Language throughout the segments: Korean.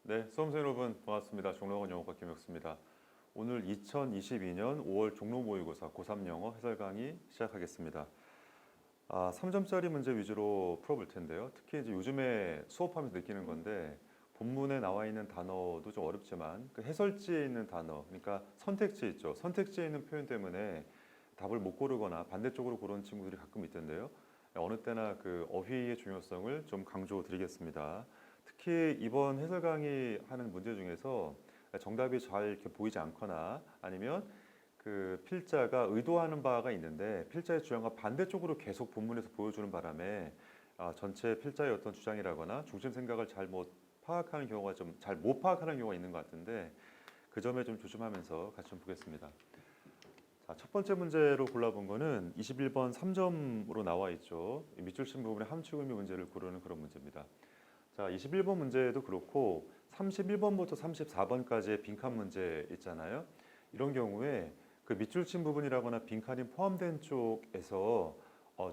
네, 수험생 여러분 반갑습니다. 종로학원 영어과 김혁수입니다. 오늘 2022년 5월 종로 모의고사 고3 영어 해설 강의 시작하겠습니다. 3점짜리 문제 위주로 풀어볼 텐데요. 특히 이제 요즘에 수업하면서 느끼는 건데 본문에 나와 있는 단어도 좀 어렵지만 그 해설지에 있는 단어, 그러니까 선택지에 있죠. 선택지에 있는 표현 때문에 답을 못 고르거나 반대쪽으로 고르는 친구들이 가끔 있던데요. 어느 때나 그 어휘의 중요성을 좀 강조드리겠습니다. 특히 이번 해설 강의 하는 문제 중에서 정답이 잘 이렇게 보이지 않거나 아니면 그 필자가 의도하는 바가 있는데 필자의 주장과 반대쪽으로 계속 본문에서 보여주는 바람에 전체 필자의 어떤 주장이라거나 중심 생각을 잘 못 파악하는 경우가 좀 잘 못 파악하는 경우가 있는 것 같은데 그 점에 좀 조심하면서 같이 좀 보겠습니다. 자, 첫 번째 문제로 골라본 거는 21번 3점으로 나와 있죠. 밑줄 친 부분의 함축 의미 문제를 고르는 그런 문제입니다. 자, 21번 문제도 그렇고 31번부터 34번까지의 빈칸 문제 있잖아요. 이런 경우에 그 밑줄 친 부분이라거나 빈칸이 포함된 쪽에서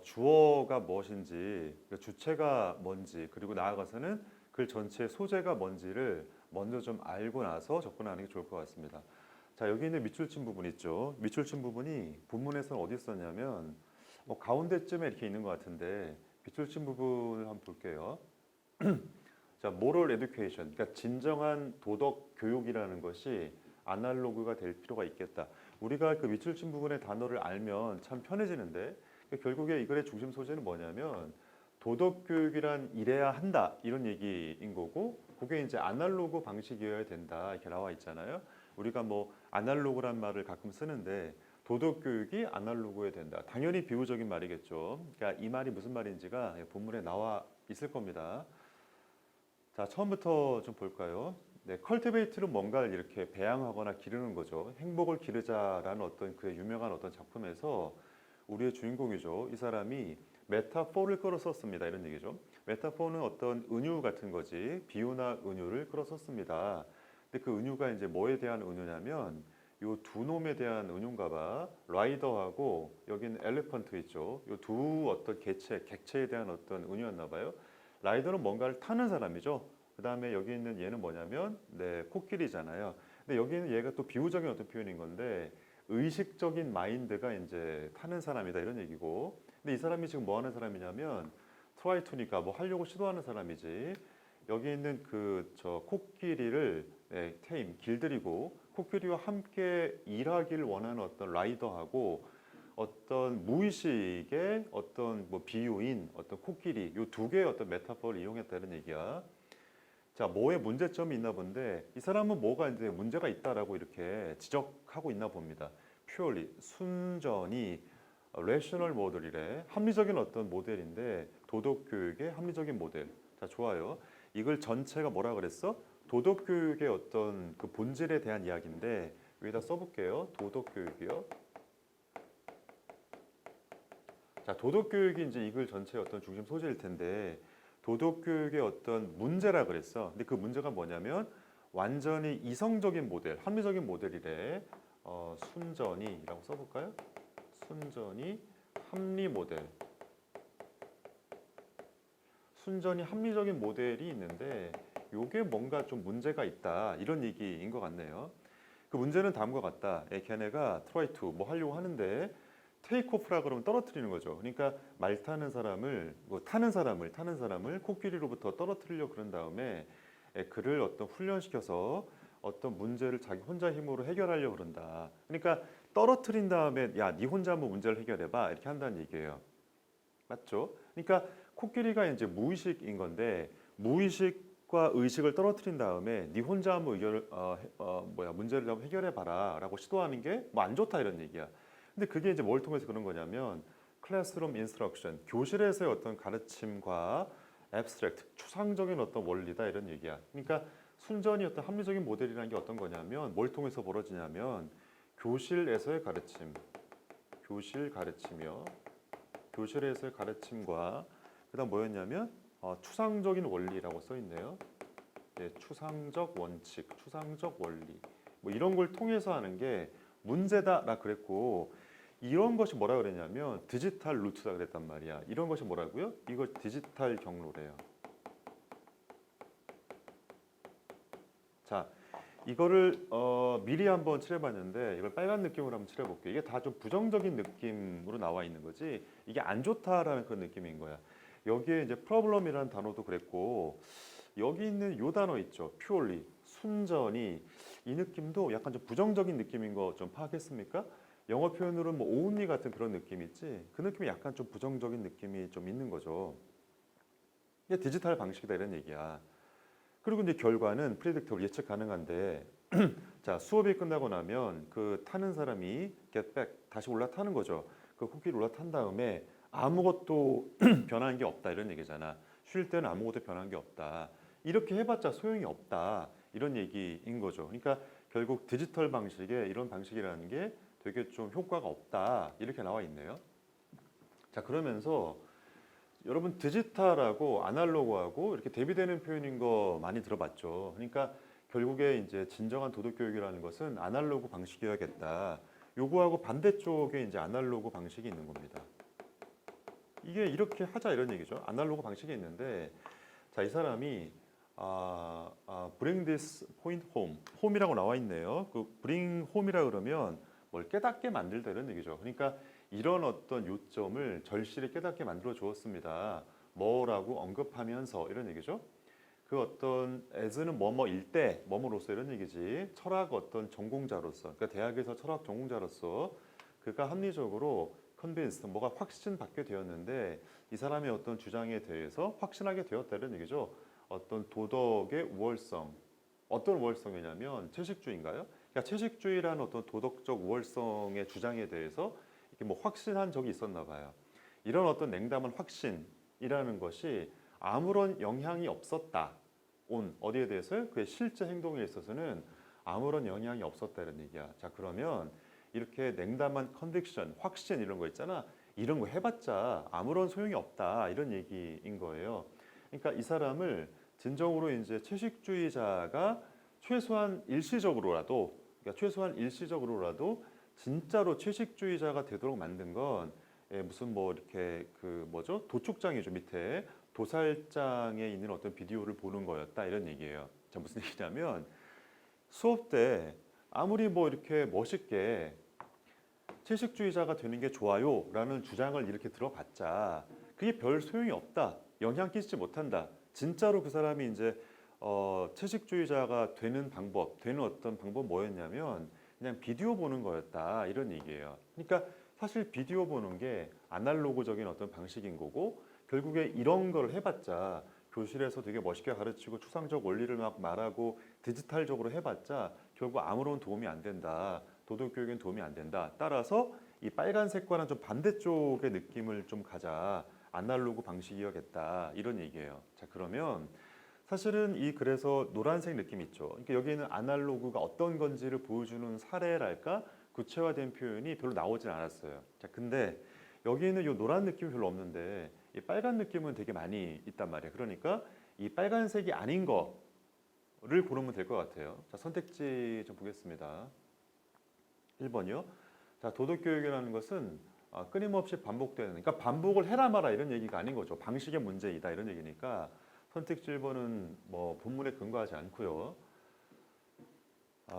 주어가 무엇인지, 주체가 뭔지, 그리고 나아가서는 글 전체의 소재가 뭔지를 먼저 좀 알고 나서 접근하는 게 좋을 것 같습니다. 자, 여기 있는 밑줄 친 부분 있죠. 밑줄 친 부분이 본문에서는 어디 있었냐면 가운데쯤에 이렇게 있는 것 같은데 밑줄 친 부분을 한번 볼게요. 자, moral education, 그러니까 진정한 도덕 교육이라는 것이 아날로그가 될 필요가 있겠다. 우리가 그 밑줄 친 부분의 단어를 알면 참 편해지는데 결국에 이 글의 중심 소재는 뭐냐면 도덕 교육이란 이래야 한다 이런 얘기인 거고 그게 이제 아날로그 방식이어야 된다 이렇게 나와 있잖아요. 우리가 뭐 아날로그란 말을 가끔 쓰는데 도덕 교육이 아날로그여야 된다. 당연히 비유적인 말이겠죠. 그러니까 이 말이 무슨 말인지가 본문에 나와 있을 겁니다. 자, 처음부터 좀 볼까요? 네, 컬티베이트는 뭔가를 이렇게 배양하거나 기르는 거죠. 행복을 기르자라는 어떤 그의 유명한 어떤 작품에서 우리의 주인공이죠. 이 사람이 메타포를 끌어 썼습니다. 이런 얘기죠. 메타포는 어떤 은유 같은 거지. 비유나 은유를 끌어 썼습니다. 근데 그 은유가 이제 뭐에 대한 은유냐면 요 두 놈에 대한 은유인가 봐. 라이더하고 여기는 엘리펀트 있죠. 요 두 어떤 객체에 대한 어떤 은유였나 봐요. 라이더는 뭔가를 타는 사람이죠. 그 다음에 여기 있는 얘는 뭐냐면 네, 코끼리잖아요. 근데 여기는 얘가 또 비유적인 어떤 표현인 건데 의식적인 마인드가 이제 타는 사람이다 이런 얘기고. 근데 이 사람이 지금 뭐 하는 사람이냐면 트라이투니까 뭐 하려고 시도하는 사람이지. 여기 있는 그 저 코끼리를 길들이고 코끼리와 함께 일하기를 원하는 어떤 라이더하고 어떤 무의식의 어떤 뭐 비유인 어떤 코끼리 요 두 개의 어떤 메타포를 이용했다는 얘기야. 자, 뭐에 문제점이 있나 본데 이 사람은 뭐가 이제 문제가 있다라고 이렇게 지적하고 있나 봅니다. purely 순전히 rational 모델이래. 합리적인 어떤 모델인데 도덕 교육의 합리적인 모델. 자, 좋아요. 이걸 전체가 뭐라 그랬어? 도덕 교육의 어떤 그 본질에 대한 이야기인데 여기다 써볼게요. 도덕 교육이요. 자, 도덕교육이 이제 이 글 전체의 어떤 중심 소재일 텐데 도덕교육의 어떤 문제라 그랬어. 근데 그 문제가 뭐냐면 완전히 이성적인 모델, 합리적인 모델이래. 순전히라고 써볼까요? 순전히 합리 모델. 순전히 합리적인 모델이 있는데 이게 뭔가 좀 문제가 있다 이런 얘기인 것 같네요. 그 문제는 다음과 같다. 걔네가 트라이 투 뭐 하려고 하는데 테이크 오프라 그러면 떨어뜨리는 거죠. 그러니까 말 타는 사람을 뭐 타는 사람을 코끼리로부터 떨어뜨리려고 그런 다음에 그를 어떤 훈련시켜서 어떤 문제를 자기 혼자 힘으로 해결하려고 그런다. 그러니까 떨어뜨린 다음에 야, 네 혼자 한번 문제를 해결해 봐. 이렇게 한다는 얘기예요. 맞죠? 그러니까 코끼리가 이제 무의식인 건데 무의식과 의식을 떨어뜨린 다음에 네 혼자 한번 문제를 한번 해결해 봐라라고 시도하는 게 뭐 안 좋다 이런 얘기야. 근데 그게 이제 뭘 통해서 그런 거냐면 클래스룸 인스트럭션, 교실에서의 어떤 가르침과 앱스트랙트, 추상적인 어떤 원리다 이런 얘기야. 그러니까 순전히 어떤 합리적인 모델이라는 게 어떤 거냐면 뭘 통해서 벌어지냐면 교실에서의 가르침, 교실 가르침이요. 교실에서의 가르침과 그다음 뭐였냐면 추상적인 원리라고 써 있네요. 네, 추상적 원칙, 추상적 원리 뭐 이런 걸 통해서 하는 게 문제다라 그랬고 이런 것이 뭐라 그랬냐면 디지털 루트다 그랬단 말이야. 이런 것이 뭐라고요? 이거 디지털 경로래요. 자, 이거를 미리 한번 칠해봤는데 이걸 빨간 느낌으로 한번 칠해볼게요. 이게 다 좀 부정적인 느낌으로 나와 있는 거지 이게 안 좋다라는 그런 느낌인 거야. 여기에 이제 problem이라는 단어도 그랬고 여기 있는 요 단어 있죠. purely, 순전히 이 느낌도 약간 좀 부정적인 느낌인 거 좀 파악했습니까? 영어 표현으로는 뭐 only 같은 그런 느낌 있지 그 느낌이 약간 좀 부정적인 느낌이 좀 있는 거죠. 이게 디지털 방식이다 이런 얘기야. 그리고 이제 결과는 프리딕터블 예측 가능한데 자 수업이 끝나고 나면 그 타는 사람이 get back 다시 올라타는 거죠. 그 코끼리 올라탄 다음에 아무것도 변한 게 없다 이런 얘기잖아. 쉴 때는 아무것도 변한 게 없다. 이렇게 해봤자 소용이 없다 이런 얘기인 거죠. 그러니까 결국 디지털 방식에 이런 방식이라는 게 되게 좀 효과가 없다 이렇게 나와 있네요. 자 그러면서 여러분 디지털하고 아날로그하고 이렇게 대비되는 표현인 거 많이 들어봤죠. 그러니까 결국에 이제 진정한 도덕 교육이라는 것은 아날로그 방식이어야겠다. 요거하고 반대쪽에 이제 아날로그 방식이 있는 겁니다. 이게 이렇게 하자 이런 얘기죠. 아날로그 방식이 있는데 자, 이 사람이 bring this point home, home이라고 나와 있네요. 그 bring home이라 그러면 뭘 깨닫게 만들다 이런 얘기죠. 그러니까 이런 어떤 요점을 절실히 깨닫게 만들어 주었습니다. 뭐라고 언급하면서 이런 얘기죠. 그 어떤 as는 뭐뭐일 때 뭐뭐로서 이런 얘기지. 철학 어떤 전공자로서, 그러니까 대학에서 철학 전공자로서 그가 합리적으로 convinced, 뭐가 확신받게 되었는데 이 사람의 어떤 주장에 대해서 확신하게 되었다 이런 얘기죠. 어떤 도덕의 우월성, 어떤 우월성이냐면 채식주의인가요? 그러니까 채식주의라는 어떤 도덕적 우월성의 주장에 대해서 이렇게 뭐 확신한 적이 있었나 봐요. 이런 어떤 냉담한 확신이라는 것이 아무런 영향이 없었다. 온 어디에 대해서요? 그의 실제 행동에 있어서는 아무런 영향이 없었다는 얘기야. 자 그러면 이렇게 냉담한 컨빅션, 확신 이런 거 있잖아. 이런 거 해봤자 아무런 소용이 없다 이런 얘기인 거예요. 그러니까 이 사람을 진정으로 이제 채식주의자가 최소한 일시적으로라도, 그러니까 최소한 일시적으로라도 진짜로 채식주의자가 되도록 만든 건 무슨 뭐 이렇게 그 뭐죠? 도축장이죠. 밑에 도살장에 있는 어떤 비디오를 보는 거였다 이런 얘기예요. 자 무슨 얘기냐면 수업 때 아무리 뭐 이렇게 멋있게 채식주의자가 되는 게 좋아요라는 주장을 이렇게 들어봤자 그게 별 소용이 없다. 영향 끼치지 못한다. 진짜로 그 사람이 이제 채식주의자가 되는 방법, 되는 어떤 방법 뭐였냐면 그냥 비디오 보는 거였다 이런 얘기예요. 그러니까 사실 비디오 보는 게 아날로그적인 어떤 방식인 거고 결국에 이런 걸 해봤자 교실에서 되게 멋있게 가르치고 추상적 원리를 막 말하고 디지털적으로 해봤자 결국 아무런 도움이 안 된다. 도덕교육엔 도움이 안 된다. 따라서 이 빨간색과는 좀 반대쪽의 느낌을 좀 가자. 아날로그 방식이어야겠다. 이런 얘기예요. 자 그러면 사실은 이 그래서 노란색 느낌 있죠. 그러니까 여기는 아날로그가 어떤 건지를 보여주는 사례랄까 구체화된 표현이 별로 나오진 않았어요. 자 근데 여기는 이 노란 느낌이 별로 없는데 이 빨간 느낌은 되게 많이 있단 말이에요. 그러니까 이 빨간색이 아닌 거를 고르면 될 것 같아요. 자 선택지 좀 보겠습니다. 1번이요. 자 도덕교육이라는 것은 끊임없이 반복되는, 그러니까 반복을 해라 마라 이런 얘기가 아닌 거죠. 방식의 문제이다 이런 얘기니까 선택지 1번은 뭐 본문에 근거하지 않고요.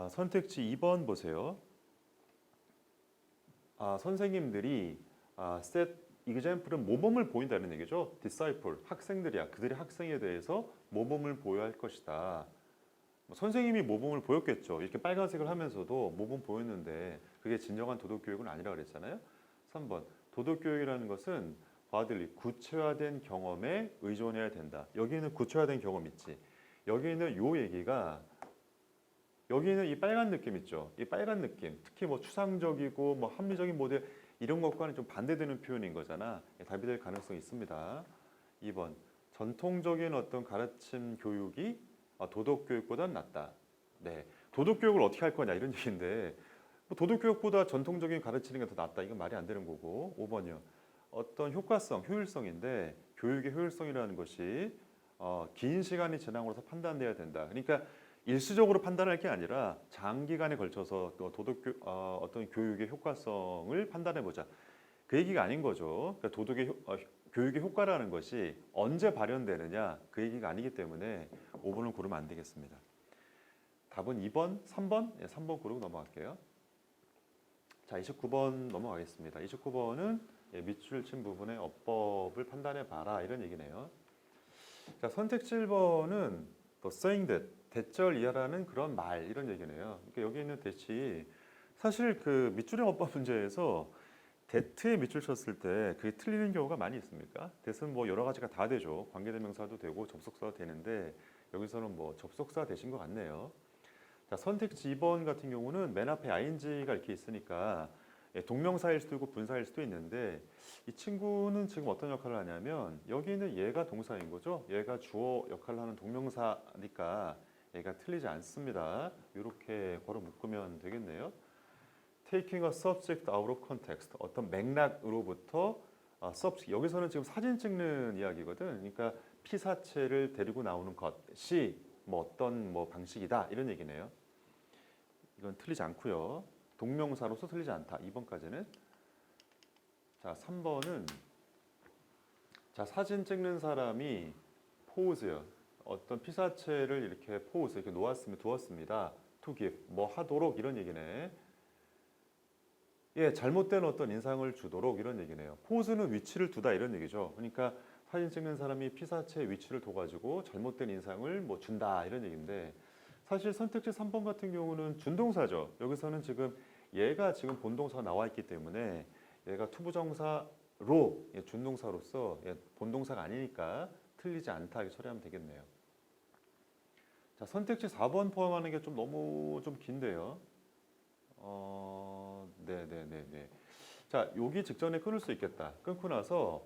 선택지 2번 보세요. 선생님들이 set example은 모범을 보인다는 얘기죠. disciple, 학생들이야. 그들의 학생에 대해서 모범을 보여야 할 것이다. 선생님이 모범을 보였겠죠. 이렇게 빨간색을 하면서도 모범 보였는데 그게 진정한 도덕교육은 아니라 그랬잖아요. 3번 도덕교육이라는 것은 받을리 구체화된 경험에 의존해야 된다. 여기는 구체화된 경험 있지. 여기는 요 얘기가 여기는 이 빨간 느낌 있죠. 이 빨간 느낌 특히 뭐 추상적이고 뭐 합리적인 모델 이런 것과는 좀 반대되는 표현인 거잖아. 답이 될 가능성이 있습니다. 2번 전통적인 어떤 가르침 교육이 도덕교육보다는 낫다. 네, 도덕교육을 어떻게 할 거냐 이런 얘기인데 뭐 도덕교육보다 전통적인 가르치는 게 더 낫다. 이건 말이 안 되는 거고. 5번이요. 어떤 효과성, 효율성인데 교육의 효율성이라는 것이 긴 시간이 지남으로써 판단돼야 된다. 그러니까 일시적으로 판단할 게 아니라 장기간에 걸쳐서 또 어떤 교육의 효과성을 판단해 보자. 그 얘기가 아닌 거죠. 그러니까 교육의 효과라는 것이 언제 발현되느냐 그 얘기가 아니기 때문에 5번을 고르면 안 되겠습니다. 답은 2번, 3번? 예, 3번 고르고 넘어갈게요. 자, 29번 넘어가겠습니다. 29번은 밑줄 친 부분의 어법을 판단해 봐라 이런 얘기네요. 자, 선택 7번은 또 saying that 대절 이하라는 그런 말 이런 얘기네요. 그러니까 여기 있는 that이 사실 그 밑줄의 어법 문제에서 that에 밑줄 쳤을 때 그게 틀리는 경우가 많이 있습니까? that은 뭐 여러 가지가 다 되죠. 관계대명사도 되고 접속사도 되는데 여기서는 뭐 접속사 되신 것 같네요. 자, 선택지 2번 같은 경우는 맨 앞에 ing가 이렇게 있으니까 동명사일 수도 있고 분사일 수도 있는데 이 친구는 지금 어떤 역할을 하냐면 여기 있는 얘가 동사인 거죠. 얘가 주어 역할을 하는 동명사니까 얘가 틀리지 않습니다. 이렇게 걸어 묶으면 되겠네요. Taking a subject out of context. 어떤 맥락으로부터 subject. 여기서는 지금 사진 찍는 이야기거든. 그러니까 피사체를 데리고 나오는 것이 뭐 어떤 뭐 방식이다 이런 얘기네요. 이건 틀리지 않고요. 동명사로서 틀리지 않다. 2번까지는. 자, 3번은 자, 사진 찍는 사람이 포즈요. 어떤 피사체를 이렇게 포즈 이렇게 놓았으면 두었습니다. to give 뭐 하도록 이런 얘기네. 예, 잘못된 어떤 인상을 주도록 이런 얘기네요. 포즈는 위치를 두다 이런 얘기죠. 그러니까 사진 찍는 사람이 피사체의 위치를 둬가지고 잘못된 인상을 뭐 준다 이런 얘기인데 사실 선택지 3번 같은 경우는 준동사죠. 여기서는 지금 얘가 지금 본동사가 나와 있기 때문에 얘가 투부정사로 준동사로서 본동사가 아니니까 틀리지 않다 이렇게 처리하면 되겠네요. 자, 선택지 4번 포함하는 게 좀 너무 좀 긴데요. 네네네네. 자, 여기 직전에 끊을 수 있겠다. 끊고 나서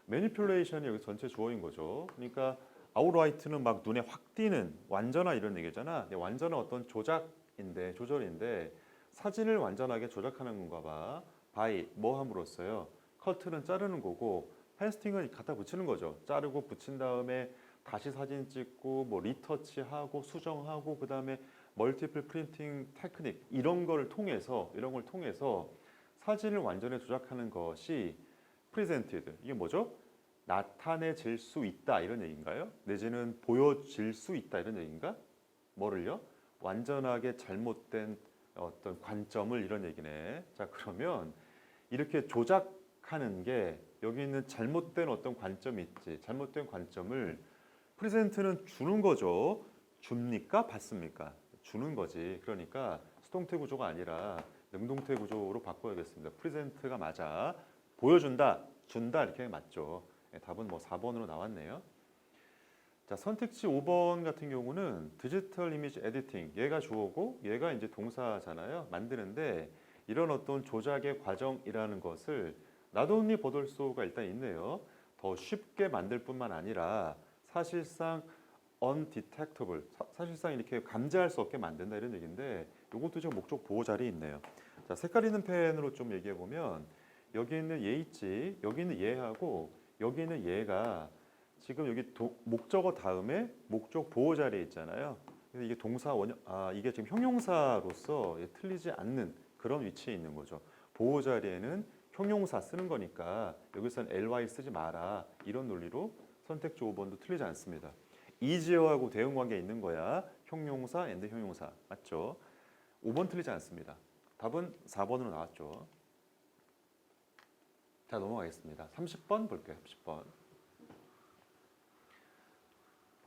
매니플레이션이 여기 전체 주어인 거죠. 그러니까 outright는 막 눈에 확 띄는 완전한 이런 얘기잖아. 완전한 어떤 조절인데 사진을 완전하게 조작하는 건가 봐. by 뭐 함으로써요. cut는 자르는 거고 pasting은 갖다 붙이는 거죠. 자르고 붙인 다음에 다시 사진 찍고 뭐 리터치하고 수정하고 그다음에 멀티플 프린팅 테크닉 이런 걸 통해서 사진을 완전히 조작하는 것이 presented. 이게 뭐죠? 나타내질 수 있다 이런 얘기인가요? 내지는 보여질 수 있다 이런 얘기인가? 뭐를요? 완전하게 잘못된 어떤 관점을 이런 얘기네. 자, 그러면 이렇게 조작하는 게 여기 있는 잘못된 어떤 관점이 있지. 잘못된 관점을 프레젠트는 주는 거죠. 줍니까? 받습니까? 주는 거지. 그러니까 수동태 구조가 아니라 능동태 구조로 바꿔야겠습니다. 프레젠트가 맞아. 보여준다, 준다 이렇게 맞죠. 답은 뭐 4번으로 나왔네요. 자, 선택지 5번 같은 경우는 디지털 이미지 에디팅. 얘가 주어고 얘가 이제 동사잖아요. 만드는데 이런 어떤 조작의 과정이라는 것을 나도니 보돌소가 일단 있네요. 더 쉽게 만들 뿐만 아니라 사실상 undetectable, 사실상 이렇게 감지할 수 없게 만든다 이런 얘기인데 이것도 지금 목적 보호 자리에 있네요. 자, 색깔 있는 펜으로 좀 얘기해 보면 여기 있는 얘 있지, 여기 있는 얘하고 여기 있는 얘가 지금 여기 목적어 다음에 목적 보호 자리에 있잖아요. 그래서 이게 동사 원형, 이게 지금 형용사로서 틀리지 않는 그런 위치에 있는 거죠. 보호 자리에는 형용사 쓰는 거니까 여기서는 ly 쓰지 마라 이런 논리로 선택지 5번도 틀리지 않습니다. 이지어하고 대응 관계 있는 거야. 형용사, and 형용사. 맞죠? 5번 틀리지 않습니다. 답은 4번으로 나왔죠. 자, 넘어가겠습니다. 30번 볼게요. 30번.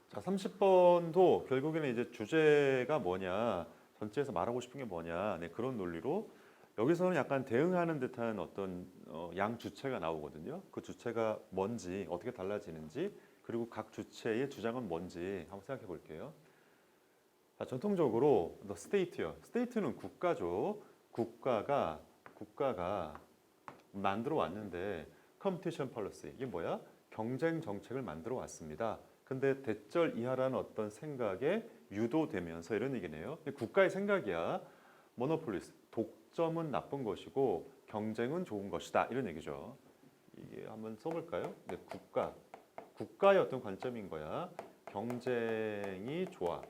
자, 30번도 결국에는 이제 주제가 뭐냐, 전체에서 말하고 싶은 게 뭐냐, 네, 그런 논리로 여기서는 약간 대응하는 듯한 어떤 양 주체가 나오거든요. 그 주체가 뭔지, 어떻게 달라지는지, 그리고 각 주체의 주장은 뭔지 한번 생각해 볼게요. 자, 전통적으로 the state요. state는 국가죠. 국가가 만들어 왔는데 competition policy 이게 뭐야? 경쟁 정책을 만들어 왔습니다. 근데 대절 이하라는 어떤 생각에 유도되면서 이런 얘기네요. 국가의 생각이야. 모노폴리스 독점은 나쁜 것이고 경쟁은 좋은 것이다 이런 얘기죠. 이게 한번 써볼까요? 네, 국가의 어떤 관점인 거야. 경쟁이 좋아.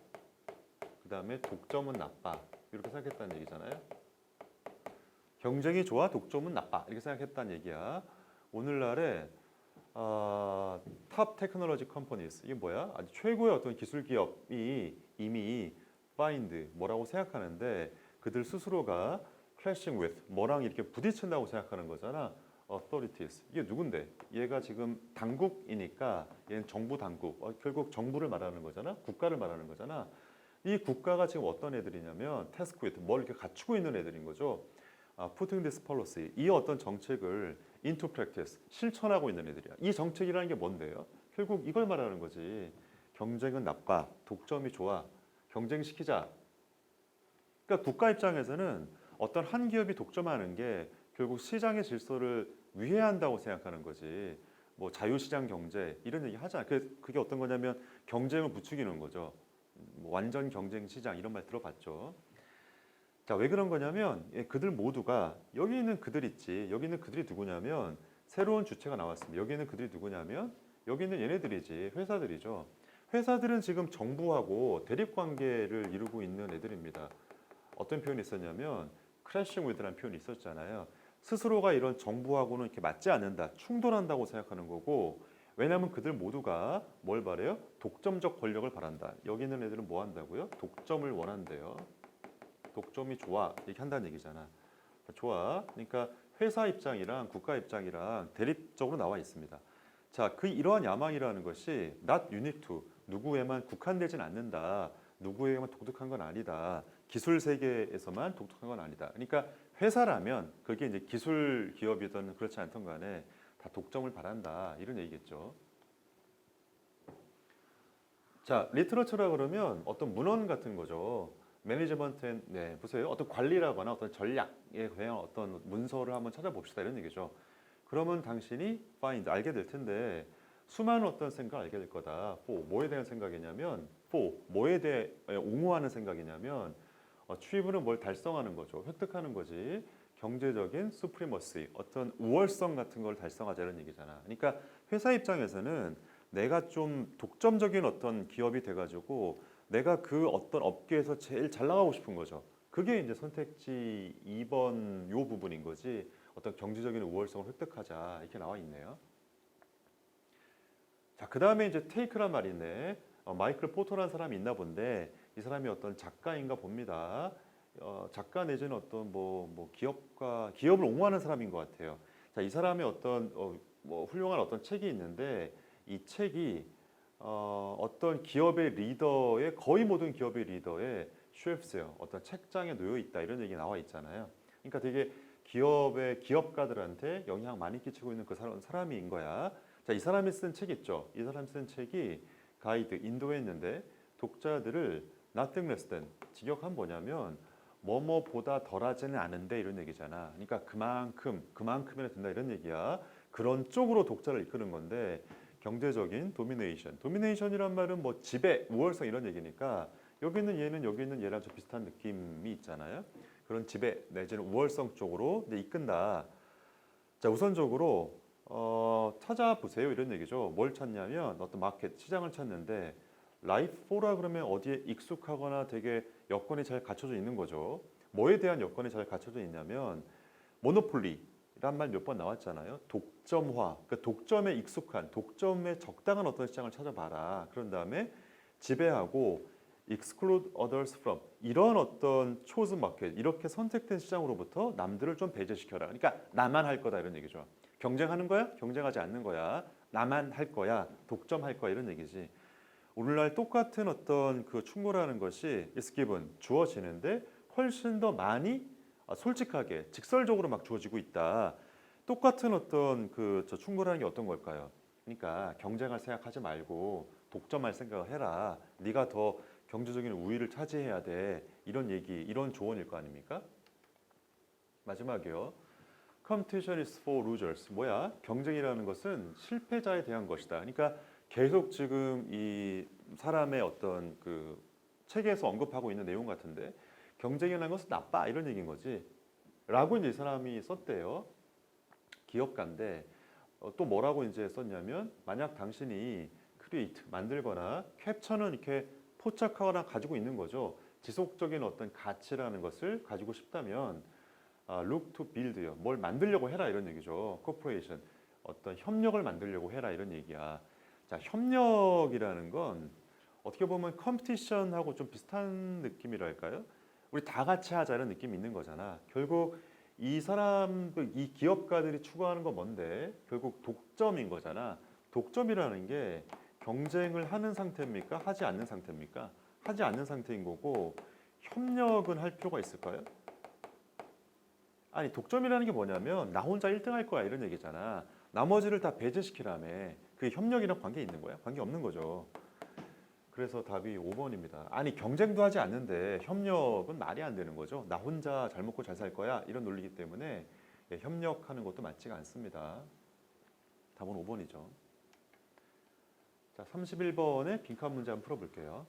그 다음에 독점은 나빠. 이렇게 생각했다는 얘기잖아요. 경쟁이 좋아, 독점은 나빠. 이렇게 생각했다는 얘기야. 오늘날에 탑 테크놀로지 컴퍼니스 이게 뭐야? 아주 최고의 어떤 기술 기업이 이미 find 뭐라고 생각하는데 그들 스스로가 crashing with 뭐랑 이렇게 부딪힌다고 생각하는 거잖아. authorities 이게 누군데? 얘가 지금 당국이니까 얘는 정부 당국. 결국 정부를 말하는 거잖아. 국가를 말하는 거잖아. 이 국가가 지금 어떤 애들이냐면 task with 뭘 이렇게 갖추고 있는 애들인 거죠. putting this policy 이 어떤 정책을 into practice 실천하고 있는 애들이야. 이 정책이라는 게 뭔데요? 결국 이걸 말하는 거지. 경쟁은 나빠, 독점이 좋아, 경쟁시키자. 그러니까 국가 입장에서는 어떤 한 기업이 독점하는 게 결국 시장의 질서를 위해한다고 생각하는 거지. 뭐 자유시장 경제 이런 얘기 하잖아. 그게 어떤 거냐면 경쟁을 부추기는 거죠. 뭐 완전 경쟁 시장 이런 말 들어봤죠. 자, 왜 그런 거냐면 그들 모두가 여기 있는 그들 있지. 여기 있는 그들이 누구냐면 새로운 주체가 나왔습니다. 여기 있는 그들이 누구냐면 여기 있는 얘네들이지. 회사들이죠. 회사들은 지금 정부하고 대립 관계를 이루고 있는 애들입니다. 어떤 표현이 있었냐면 crashing with라는 표현이 있었잖아요. 스스로가 이런 정부하고는 이렇게 맞지 않는다, 충돌한다고 생각하는 거고 왜냐하면 그들 모두가 뭘 바래요? 독점적 권력을 바란다. 여기 있는 애들은 뭐 한다고요? 독점을 원한대요. 독점이 좋아 이렇게 한다는 얘기잖아. 좋아. 그러니까 회사 입장이랑 국가 입장이랑 대립적으로 나와 있습니다. 자, 이러한 야망이라는 것이 not unique to 누구에만 국한되진 않는다. 누구에게만 독특한 건 아니다. 기술 세계에서만 독특한 건 아니다. 그러니까 회사라면 그게 이제 기술 기업이든 그렇지 않든 간에 다 독점을 바란다. 이런 얘기겠죠. 자, 리터러처라 그러면 어떤 문헌 같은 거죠. 매니지먼트, 네, 보세요. 어떤 관리라거나 어떤 전략에 대한 어떤 문서를 한번 찾아봅시다. 이런 얘기죠. 그러면 당신이 find, 알게 될 텐데 수많은 어떤 생각을 알게 될 거다. for, 뭐에 대한 생각이냐면 for, 뭐에 대해 옹호하는 생각이냐면 achieve는 뭘 달성하는 거죠. 획득하는 거지. 경제적인 supremacy, 어떤 우월성 같은 걸 달성하자 이런 얘기잖아. 그러니까 회사 입장에서는 내가 좀 독점적인 어떤 기업이 돼가지고 내가 그 어떤 업계에서 제일 잘 나가고 싶은 거죠. 그게 이제 선택지 2번 요 부분인 거지. 어떤 경제적인 우월성을 획득하자 이렇게 나와 있네요. 자, 그 다음에 이제 테이크란 말이 있네. 마이클 포터라는 사람이 있나 본데 이 사람이 어떤 작가인가 봅니다. 작가 내지는 어떤 뭐 기업을 옹호하는 사람인 것 같아요. 자, 이 사람의 어떤 뭐 훌륭한 어떤 책이 있는데 이 책이 어떤 기업의 리더의 거의 모든 기업의 리더의 쉘프스요. 어떤 책장에 놓여 있다 이런 얘기 나와 있잖아요. 그러니까 되게 기업가들한테 영향 많이 끼치고 있는 그 사람인 거야. 자, 이 사람이 쓴 책 있죠. 이 사람이 쓴 책이 가이드 인도에 있는데 독자들을 nothing less than 직역한 뭐냐면 뭐뭐보다 덜하지는 않은데 이런 얘기잖아. 그러니까 그만큼이나 된다 이런 얘기야. 그런 쪽으로 독자를 이끄는 건데 경제적인 도미네이션이란 말은 뭐 지배, 우월성 이런 얘기니까 여기 있는 얘는 여기 있는 얘랑 좀 비슷한 느낌이 있잖아요. 그런 지배 내지는 우월성 쪽으로 이끈다. 자, 우선적으로 찾아보세요 이런 얘기죠. 뭘 찾냐면 어떤 마켓 시장을 찾는데 라이프 4라 그러면 어디에 익숙하거나 되게 여건이 잘 갖춰져 있는 거죠. 뭐에 대한 여건이 잘 갖춰져 있냐면 모노폴리란 말 몇 번 나왔잖아요. 독점화, 그러니까 독점에 익숙한, 독점에 적당한 어떤 시장을 찾아봐라. 그런 다음에 지배하고 exclude others from 이런 어떤 chosen market 이렇게 선택된 시장으로부터 남들을 좀 배제시켜라. 그러니까 나만 할 거다 이런 얘기죠. 경쟁하는 거야? 경쟁하지 않는 거야. 나만 할 거야. 독점할 거야 이런 얘기지. 오늘날 똑같은 어떤 그 충고라는 것이 is given 주어지는데 훨씬 더 많이 솔직하게 직설적으로 막 주어지고 있다. 똑같은 어떤 저 충고라는 게 어떤 걸까요? 그러니까 경쟁할 생각하지 말고 독점할 생각을 해라. 네가 더 경제적인 우위를 차지해야 돼. 이런 얘기, 이런 조언일 거 아닙니까? 마지막이요. Competition is for losers. 뭐야? 경쟁이라는 것은 실패자에 대한 것이다. 그러니까 계속 지금 이 사람의 어떤 그 책에서 언급하고 있는 내용 같은데 경쟁이라는 것은 나빠 이런 얘기인 거지. 라고 이제 이 사람이 썼대요. 기업가인데 또 뭐라고 이제 썼냐면 만약 당신이 크리에이트 만들거나 캡처는 이렇게 포착하거나 가지고 있는 거죠. 지속적인 어떤 가치라는 것을 가지고 싶다면 look to build요. 뭘 만들려고 해라 이런 얘기죠. corporation 어떤 협력을 만들려고 해라 이런 얘기야. 자, 협력이라는 건 어떻게 보면 컴피티션하고 좀 비슷한 느낌이랄까요? 우리 다 같이 하자는 느낌이 있는 거잖아. 결국 이 사람들, 이 기업가들이 추구하는 건 뭔데? 결국 독점인 거잖아. 독점이라는 게 경쟁을 하는 상태입니까? 하지 않는 상태입니까? 하지 않는 상태인 거고 협력은 할 필요가 있을까요? 아니 독점이라는 게 뭐냐면 나 혼자 1등 할 거야 이런 얘기잖아. 나머지를 다 배제시키라며. 그게 협력이랑 관계 있는 거야? 관계 없는 거죠. 그래서 답이 5번입니다. 아니 경쟁도 하지 않는데 협력은 말이 안 되는 거죠. 나 혼자 잘 먹고 잘 살 거야 이런 논리이기 때문에 예, 협력하는 것도 맞지가 않습니다. 답은 5번이죠. 자, 31번의 빈칸 문제 한번 풀어볼게요.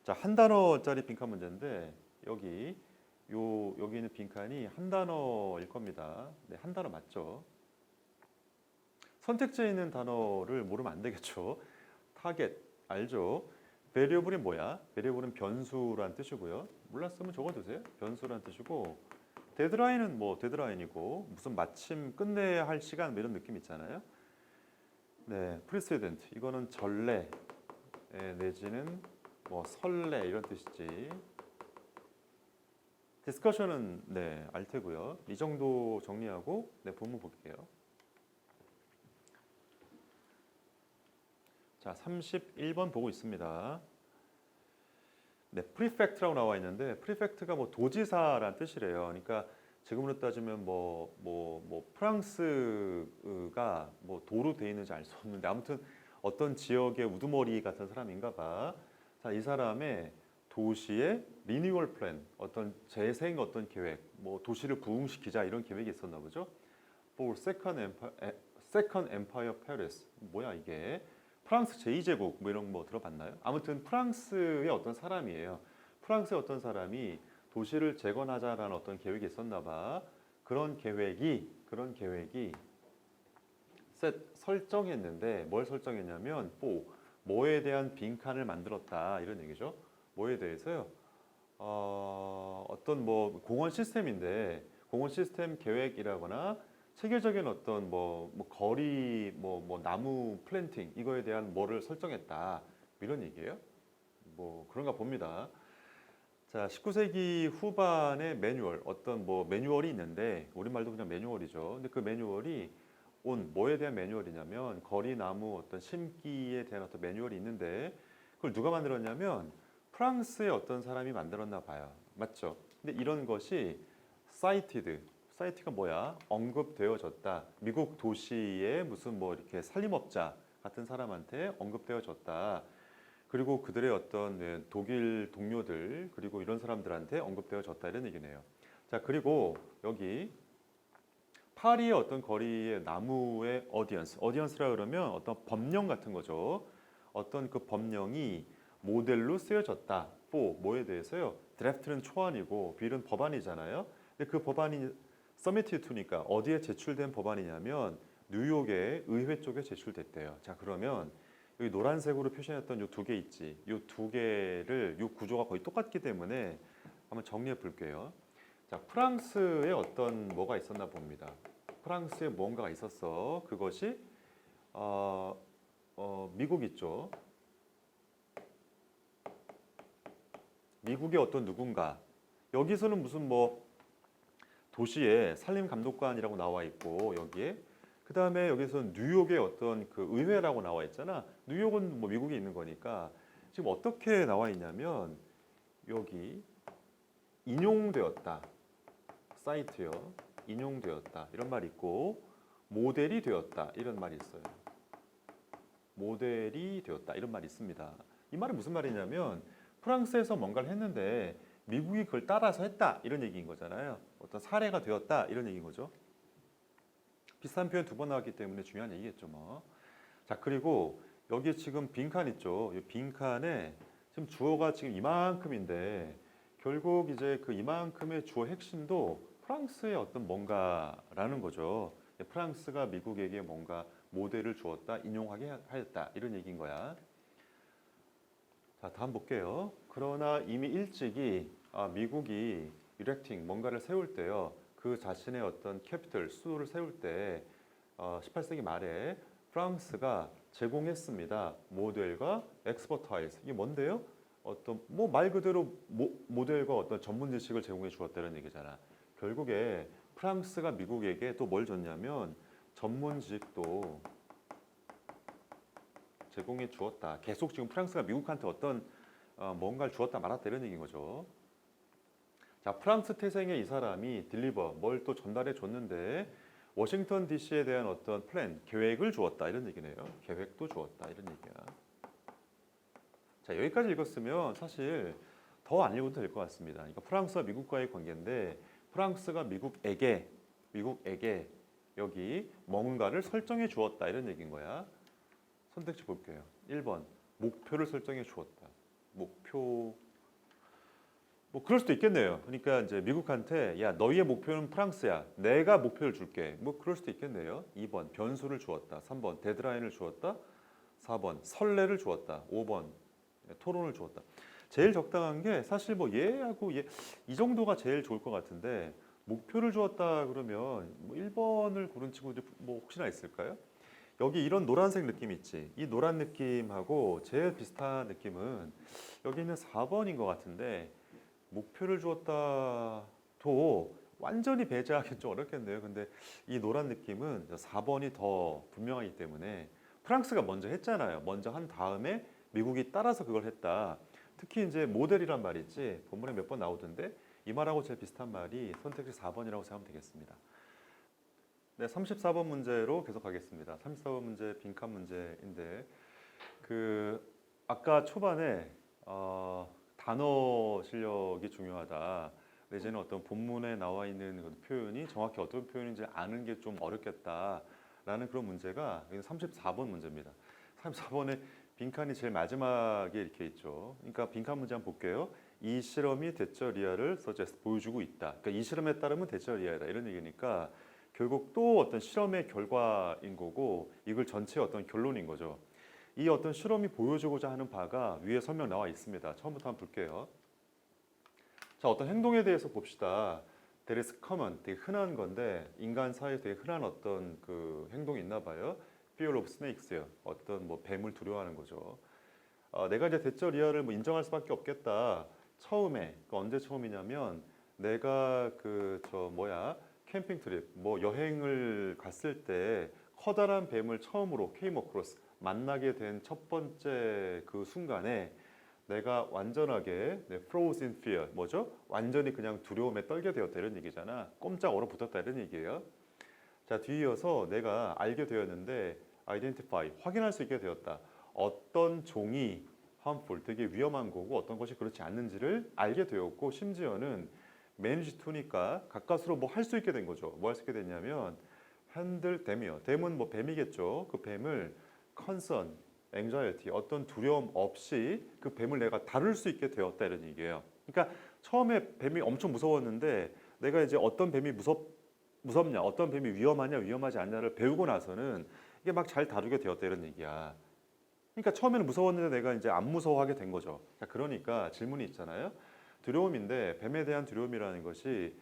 자, 한 단어짜리 빈칸 문제인데 여기 있는 빈칸이 한 단어일 겁니다. 네, 한 단어 맞죠? 선택지에 있는 단어를 모르면 안 되겠죠. 타겟 알죠? 베리어블이 뭐야? 베리어블은 변수란 뜻이고요. 몰랐으면 적어두세요. 변수란 뜻이고 데드라인은 뭐 데드라인이고 무슨 마침 끝내야 할 시간 뭐 이런 느낌 있잖아요. 네, 프리세덴트 이거는 전례 내지는 뭐 설례 이런 뜻이지. 디스커션은 네, 알 테고요. 이 정도 정리하고 네, 본문 볼게요. 자, 31번 보고 있습니다. 네, 프리펙트라고 나와 있는데 프리펙트가 뭐 도지사란 뜻이래요. 그러니까 지금으로 따지면 프랑스가 뭐 도로 돼 있는지 알 수 없는데 아무튼 어떤 지역의 우두머리 같은 사람인가 봐. 자, 이 사람의 도시의 리뉴얼 플랜, 어떤 재생 어떤 계획, 뭐 도시를 부흥시키자 이런 계획이 있었나 보죠. For Second Empire Paris. 뭐야 이게? 프랑스 제2제국 뭐 이런 거 들어봤나요? 아무튼 프랑스의 어떤 사람이에요. 프랑스의 어떤 사람이 도시를 재건하자라는 어떤 계획이 있었나 봐. 그런 계획이 설정했는데 뭘 설정했냐면 뭐에 대한 빈칸을 만들었다 이런 얘기죠. 뭐에 대해서요? 어떤 뭐 공원 시스템인데 공원 시스템 계획이라거나 체계적인 어떤 뭐 거리 뭐 나무 플랜팅 이거에 대한 뭐를 설정했다 이런 얘기예요. 뭐 그런가 봅니다. 자, 19세기 후반의 매뉴얼 어떤 뭐 매뉴얼이 있는데 우리말도 그냥 매뉴얼이죠. 근데 그 매뉴얼이 뭐에 대한 매뉴얼이냐면 거리 나무 어떤 심기에 대한 어떤 매뉴얼이 있는데 그걸 누가 만들었냐면 프랑스의 어떤 사람이 만들었나 봐요. 맞죠? 근데 이런 것이 사이트가 뭐야? 언급되어졌다. 미국 도시의 무슨 뭐 이렇게 살림업자 같은 사람한테 언급되어졌다. 그리고 그들의 어떤 네, 독일 동료들 그리고 이런 사람들한테 언급되어졌다 이런 얘기네요. 자, 그리고 여기 파리의 어떤 거리의 나무의 어디언스라 그러면 어떤 법령 같은 거죠. 어떤 그 법령이 모델로 쓰여졌다. 뭐에 대해서요? 드래프트는 초안이고 빌은 법안이잖아요. 근데 그 법안이 서미티드 투니까 어디에 제출된 법안이냐면 뉴욕의 의회 쪽에 제출됐대요. 자, 그러면 여기 노란색으로 표시했던 이 두 개 있지. 이 두 개를 이 구조가 거의 똑같기 때문에 한번 정리해 볼게요. 자, 프랑스에 어떤 뭐가 있었나 봅니다. 프랑스에 뭔가가 있었어. 그것이 미국 있죠. 미국의 어떤 누군가 여기서는 무슨 뭐 도시의 산림감독관이라고 나와 있고 여기에 그 다음에 여기서는 뉴욕의 어떤 그 의회라고 나와 있잖아. 뉴욕은 뭐 미국에 있는 거니까 지금 어떻게 나와 있냐면 여기 인용되었다 사이트요. 인용되었다 이런 말이 있고 모델이 되었다 이런 말이 있어요. 모델이 되었다 이런 말이 있습니다. 이 말은 무슨 말이냐면 프랑스에서 뭔가를 했는데 미국이 그걸 따라서 했다 이런 얘기인 거잖아요. 어떤 사례가 되었다 이런 얘기인 거죠. 비슷한 표현 두 번 나왔기 때문에 중요한 얘기겠죠 뭐. 자, 그리고 여기 지금 빈칸 있죠. 이 빈칸에 지금 주어가 지금 이만큼인데 결국 이제 그 이만큼의 주어 핵심도 프랑스의 어떤 뭔가라는 거죠. 프랑스가 미국에게 뭔가 모델을 주었다, 인용하게 하였다 이런 얘기인 거야. 자, 다음 볼게요. 그러나 이미 일찍이 미국이 이렉팅 뭔가를 세울 때요. 그 자신의 어떤 캐피털 수도를 세울 때 18세기 말에 프랑스가 제공했습니다. 모델과 expertise. 이게 뭔데요? 어떤 뭐 말 그대로 모델과 어떤 전문 지식을 제공해 주었다는 얘기잖아. 결국에 프랑스가 미국에게 또 뭘 줬냐면 전문 지식도 제공해 주었다. 계속 지금 프랑스가 미국한테 어떤 뭔가를 주었다 말았다 이런 얘기인 거죠. 자, 프랑스 태생의 이 사람이 딜리버 뭘 또 전달해 줬는데 워싱턴 DC에 대한 어떤 플랜, 계획을 주었다 이런 얘기네요. 계획도 주었다 이런 얘기야. 자, 여기까지 읽었으면 사실 더 안 읽어도 될 것 같습니다. 그러니까 프랑스와 미국과의 관계인데 프랑스가 미국에게 여기 뭔가를 설정해 주었다 이런 얘기인 거야. 선택지 볼게요. 1번 목표를 설정해 주었다. 목표 뭐 그럴 수도 있겠네요. 그러니까 이제 미국한테 야 너희의 목표는 프랑스야. 내가 목표를 줄게. 뭐 그럴 수도 있겠네요. 2번 변수를 주었다. 3번 데드라인을 주었다. 4번 선례를 주었다. 5번 토론을 주었다. 제일 적당한 게 사실 뭐 얘하고 얘 이 정도가 제일 좋을 것 같은데 목표를 주었다 그러면 뭐 1번을 고른 친구들이 뭐 혹시나 있을까요? 여기 이런 노란색 느낌 있지. 이 노란 느낌하고 제일 비슷한 느낌은 여기 있는 4번인 것 같은데 목표를 주었다도 완전히 배제하기 좀 어렵겠네요. 근데 이 노란 느낌은 4번이 더 분명하기 때문에 프랑스가 먼저 했잖아요. 먼저 한 다음에 미국이 따라서 그걸 했다. 특히 이제 모델이란 말이 있지. 본문에 몇 번 나오던데 이 말하고 제일 비슷한 말이 선택지 4번이라고 생각하면 되겠습니다. 네, 34번 문제로 계속 가겠습니다. 34번 문제 빈칸 문제인데 그 아까 초반에 단어 실력이 중요하다. 내지는 어떤 본문에 나와 있는 그 표현이 정확히 어떤 표현인지 아는 게 좀 어렵겠다라는 그런 문제가 34번 문제입니다. 34번에 빈칸이 제일 마지막에 이렇게 있죠. 그러니까 빈칸 문제 한번 볼게요. 이 실험이 대처 리아를 보여주고 있다. 그러니까 이 실험에 따르면 대처 리아다 이런 얘기니까 결국 또 어떤 실험의 결과인 거고 이걸 전체의 어떤 결론인 거죠. 이 어떤 실험이 보여주고자 하는 바가 위에 설명 나와 있습니다. 처음부터 한번 볼게요. 자, 어떤 행동에 대해서 봅시다. That is common, 되게 흔한 건데 인간 사이에 되게 흔한 어떤 그 행동이 있나 봐요. Fear of snakes요. 어떤 뭐 뱀을 두려워하는 거죠. 내가 이제 대처 리아를 뭐 인정할 수밖에 없겠다. 처음에 언제 처음이냐면 내가 캠핑 트립 뭐 여행을 갔을 때 커다란 뱀을 처음으로 came across 만나게 된 첫 번째 그 순간에 내가 완전하게 frozen fear 뭐죠? 완전히 그냥 두려움에 떨게 되었다 이런 얘기잖아. 꼼짝 얼어붙었다 이런 얘기예요. 자, 뒤이어서 내가 알게 되었는데 identify 확인할 수 있게 되었다. 어떤 종이 harmful 되게 위험한 거고 어떤 것이 그렇지 않는지를 알게 되었고 심지어는 manage to니까 가까스로 뭐 할 수 있게 된 거죠. 뭐 할 수 있게 됐냐면 handle 댐이요. 댐은 뭐 뱀이겠죠. 그 뱀을 concern, anxiety 어떤 두려움 없이 그 뱀을 내가 다룰 수 있게 되었다 이런 얘기예요. 그러니까 처음에 뱀이 엄청 무서웠는데 내가 이제 어떤 뱀이 무섭냐, 어떤 뱀이 위험하냐, 위험하지 않냐를 배우고 나서는 이게 막 잘 다루게 되었다 이런 얘기야. 그러니까 처음에는 무서웠는데 내가 이제 안 무서워하게 된 거죠. 자, 그러니까 질문이 있잖아요. 두려움인데 뱀에 대한 두려움이라는 것이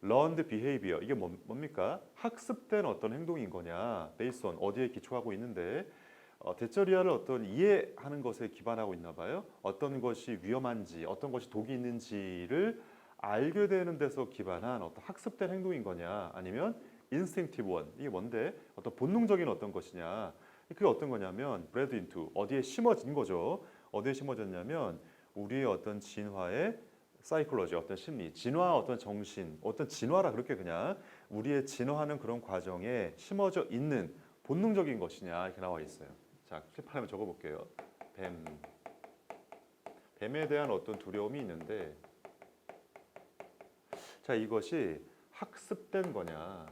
learned behavior 이게 뭡니까? 학습된 어떤 행동인 거냐? based on 어디에 기초하고 있는데 대처 리아를 어떤 이해하는 것에 기반하고 있나 봐요. 어떤 것이 위험한지, 어떤 것이 독이 있는지를 알게 되는 데서 기반한 어떤 학습된 행동인 거냐? 아니면 instinctive one 이게 뭔데? 어떤 본능적인 어떤 것이냐? 그게 어떤 거냐면 bred into 어디에 심어진 거죠. 어디에 심어졌냐면 우리의 어떤 진화의 사이콜로지 어떤 심리, 진화 어떤 정신, 어떤 진화라 그렇게 그냥 우리의 진화하는 그런 과정에 심어져 있는 본능적인 것이냐 이렇게 나와 있어요. 자, 칠판에 적어볼게요. 뱀에 대한 어떤 두려움이 있는데, 자 이것이 학습된 거냐,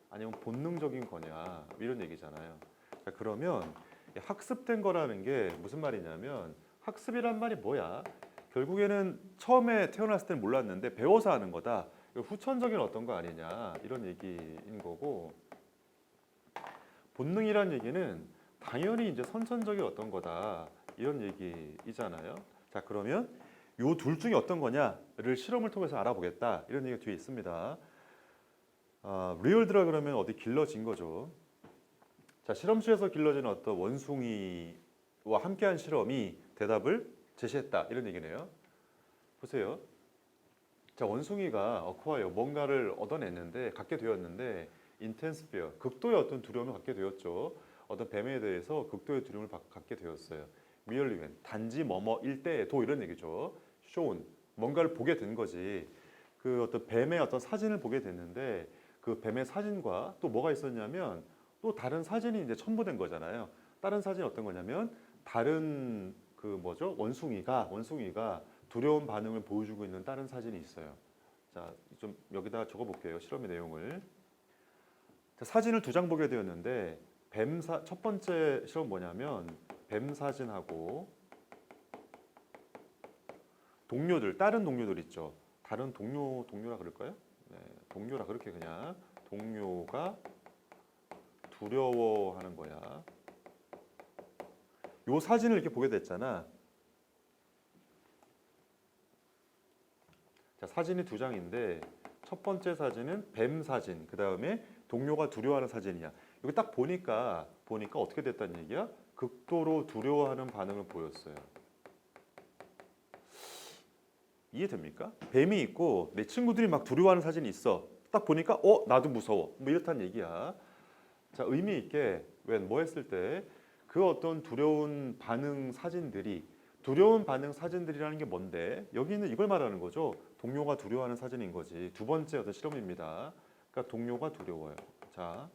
아니면 본능적인 거냐 이런 얘기잖아요. 자, 그러면 학습된 거라는 게 무슨 말이냐면 학습이란 말이 뭐야? 결국에는 처음에 태어났을 때는 몰랐는데 배워서 하는 거다. 후천적인 어떤 거 아니냐 이런 얘기인 거고 본능이란 얘기는 당연히 이제 선천적인 어떤 거다 이런 얘기이잖아요. 자, 그러면 요 둘 중에 어떤 거냐를 실험을 통해서 알아보겠다 이런 얘기가 뒤에 있습니다. 리얼드라 그러면 어디 길러진 거죠. 자, 실험실에서 길러지는 어떤 원숭이와 함께한 실험이 대답을 제시했다 이런 얘기네요. 보세요. 자, 원숭이가 어쿠아이어 뭔가를 얻어냈는데 갖게 되었는데 intense fear 극도의 어떤 두려움을 갖게 되었죠. 어떤 뱀에 대해서 극도의 두려움을 갖게 되었어요. merely when 단지 뭐뭐일 때에도 이런 얘기죠. shown 뭔가를 보게 된 거지. 그 어떤 뱀의 어떤 사진을 보게 됐는데 그 뱀의 사진과 또 뭐가 있었냐면 또 다른 사진이 이제 첨부된 거잖아요. 다른 사진이 어떤 거냐면 다른 그 뭐죠? 원숭이가 두려운 반응을 보여주고 있는 다른 사진이 있어요. 자, 좀 여기다 적어 볼게요. 실험의 내용을. 자, 사진을 두 장 보게 되었는데 첫 번째 실험 뭐냐면 뱀 사진하고 동료들, 다른 동료들 있죠. 다른 동료라 그럴까요? 네, 동료라 그렇게 그냥 동료가 두려워하는 거야. 요 사진을 이렇게 보게 됐잖아. 자, 사진이 두 장인데 첫 번째 사진은 뱀 사진, 그 다음에 동료가 두려워하는 사진이야. 여기 딱 보니까 어떻게 됐다는 얘기야? 극도로 두려워하는 반응을 보였어요. 이해됩니까? 뱀이 있고 내 친구들이 막 두려워하는 사진이 있어. 딱 보니까 나도 무서워. 뭐 이렇다는 얘기야. 자, 의미 있게 뭐 했을 때 그 어떤 두려운 반응 사진들이라는 게 뭔데? 여기는 이걸 말하는 거죠. 동료가 두려워하는 사진인 거지. 두 번째 어떤 실험입니다. 그러니까 동료가 두려워요. 자,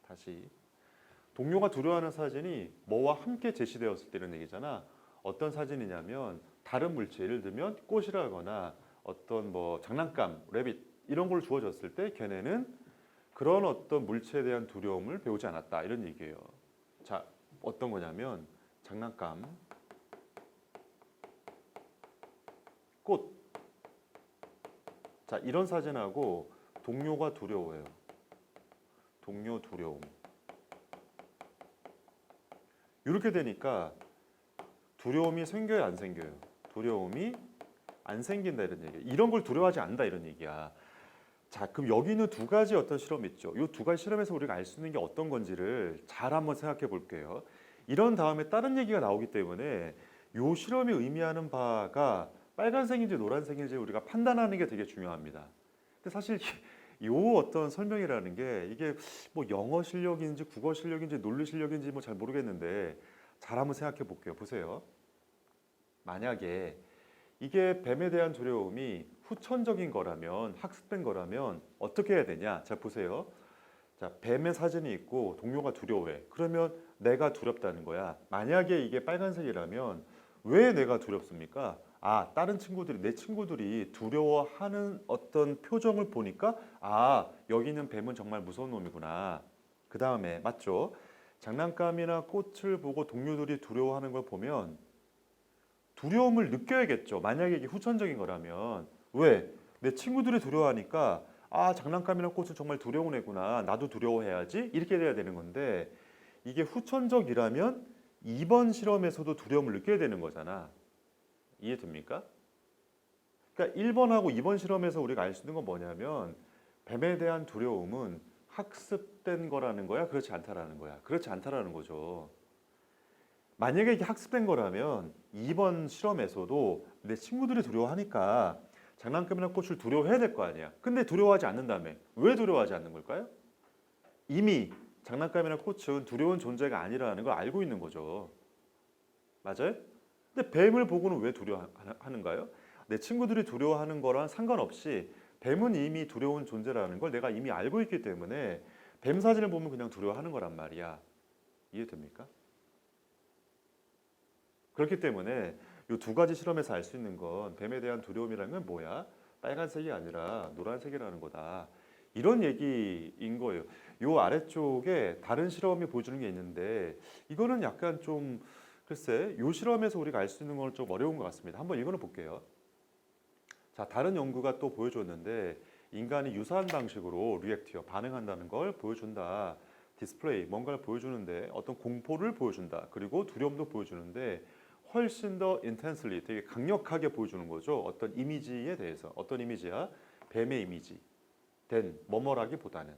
다시 동료가 두려워하는 사진이 뭐와 함께 제시되었을 때 이런 얘기잖아. 어떤 사진이냐면 다른 물체, 예를 들면 꽃이라거나 어떤 뭐 장난감, 레빗 이런 걸 주어졌을 때 걔네는 그런 어떤 물체에 대한 두려움을 배우지 않았다 이런 얘기예요. 자, 어떤 거냐면 장난감, 꽃. 자, 이런 사진하고 동료가 두려워요. 동료 두려움. 이렇게 되니까 두려움이 생겨요, 안 생겨요? 두려움이 안 생긴다 이런 얘기예요. 이런 걸 두려워하지 않는다 이런 얘기야. 자, 그럼 여기는 두 가지 어떤 실험이 있죠. 이 두 가지 실험에서 우리가 알 수 있는 게 어떤 건지를 잘 한번 생각해 볼게요. 이런 다음에 다른 얘기가 나오기 때문에 이 실험이 의미하는 바가 빨간색인지 노란색인지 우리가 판단하는 게 되게 중요합니다. 근데 사실 이 어떤 설명이라는 게 이게 뭐 영어 실력인지 국어 실력인지 논리 실력인지 뭐 잘 모르겠는데 잘 한번 생각해 볼게요. 보세요. 만약에 이게 뱀에 대한 두려움이 후천적인 거라면 학습된 거라면 어떻게 해야 되냐? 자, 보세요. 자, 뱀의 사진이 있고 동료가 두려워해. 그러면 내가 두렵다는 거야. 만약에 이게 빨간색이라면 왜 내가 두렵습니까? 아, 다른 친구들이 내 친구들이 두려워하는 어떤 표정을 보니까 여기는 뱀은 정말 무서운 놈이구나. 그 다음에 맞죠? 장난감이나 꽃을 보고 동료들이 두려워하는 걸 보면 두려움을 느껴야겠죠. 만약에 이게 후천적인 거라면 왜? 내 친구들이 두려워하니까 장난감이나 꽃은 정말 두려운 애구나. 나도 두려워해야지. 이렇게 돼야 되는 건데 이게 후천적이라면 2번 실험에서도 두려움을 느껴야 되는 거잖아. 이해됩니까? 그러니까 1번하고 2번 실험에서 우리가 알 수 있는 건 뭐냐면 뱀에 대한 두려움은 학습된 거라는 거야? 그렇지 않다라는 거야. 그렇지 않다라는 거죠. 만약에 이게 학습된 거라면 2번 실험에서도 내 친구들이 두려워하니까 장난감이나 꽃을 두려워해야 될 거 아니야. 근데 두려워하지 않는다며. 왜 두려워하지 않는 걸까요? 이미 장난감이나 꽃은 두려운 존재가 아니라는 걸 알고 있는 거죠. 맞아요? 근데 뱀을 보고는 왜 두려워하는가요? 내 친구들이 두려워하는 거랑 상관없이 뱀은 이미 두려운 존재라는 걸 내가 이미 알고 있기 때문에 뱀 사진을 보면 그냥 두려워하는 거란 말이야. 이해됩니까? 그렇기 때문에 이 두 가지 실험에서 알 수 있는 건 뱀에 대한 두려움이라는 건 뭐야? 빨간색이 아니라 노란색이라는 거다. 이런 얘기인 거예요. 이 아래쪽에 다른 실험이 보여주는 게 있는데 이거는 약간 좀 글쎄 이 실험에서 우리가 알 수 있는 건 좀 어려운 것 같습니다. 한번 이거는 볼게요. 자, 다른 연구가 또 보여줬는데 인간이 유사한 방식으로 리액티어 반응한다는 걸 보여준다. 디스플레이 뭔가를 보여주는데 어떤 공포를 보여준다. 그리고 두려움도 보여주는데 훨씬 더 intensely 되게 강력하게 보여주는 거죠. 어떤 이미지에 대해서. 어떤 이미지야? 뱀의 이미지. 된 뭐뭐라기보다는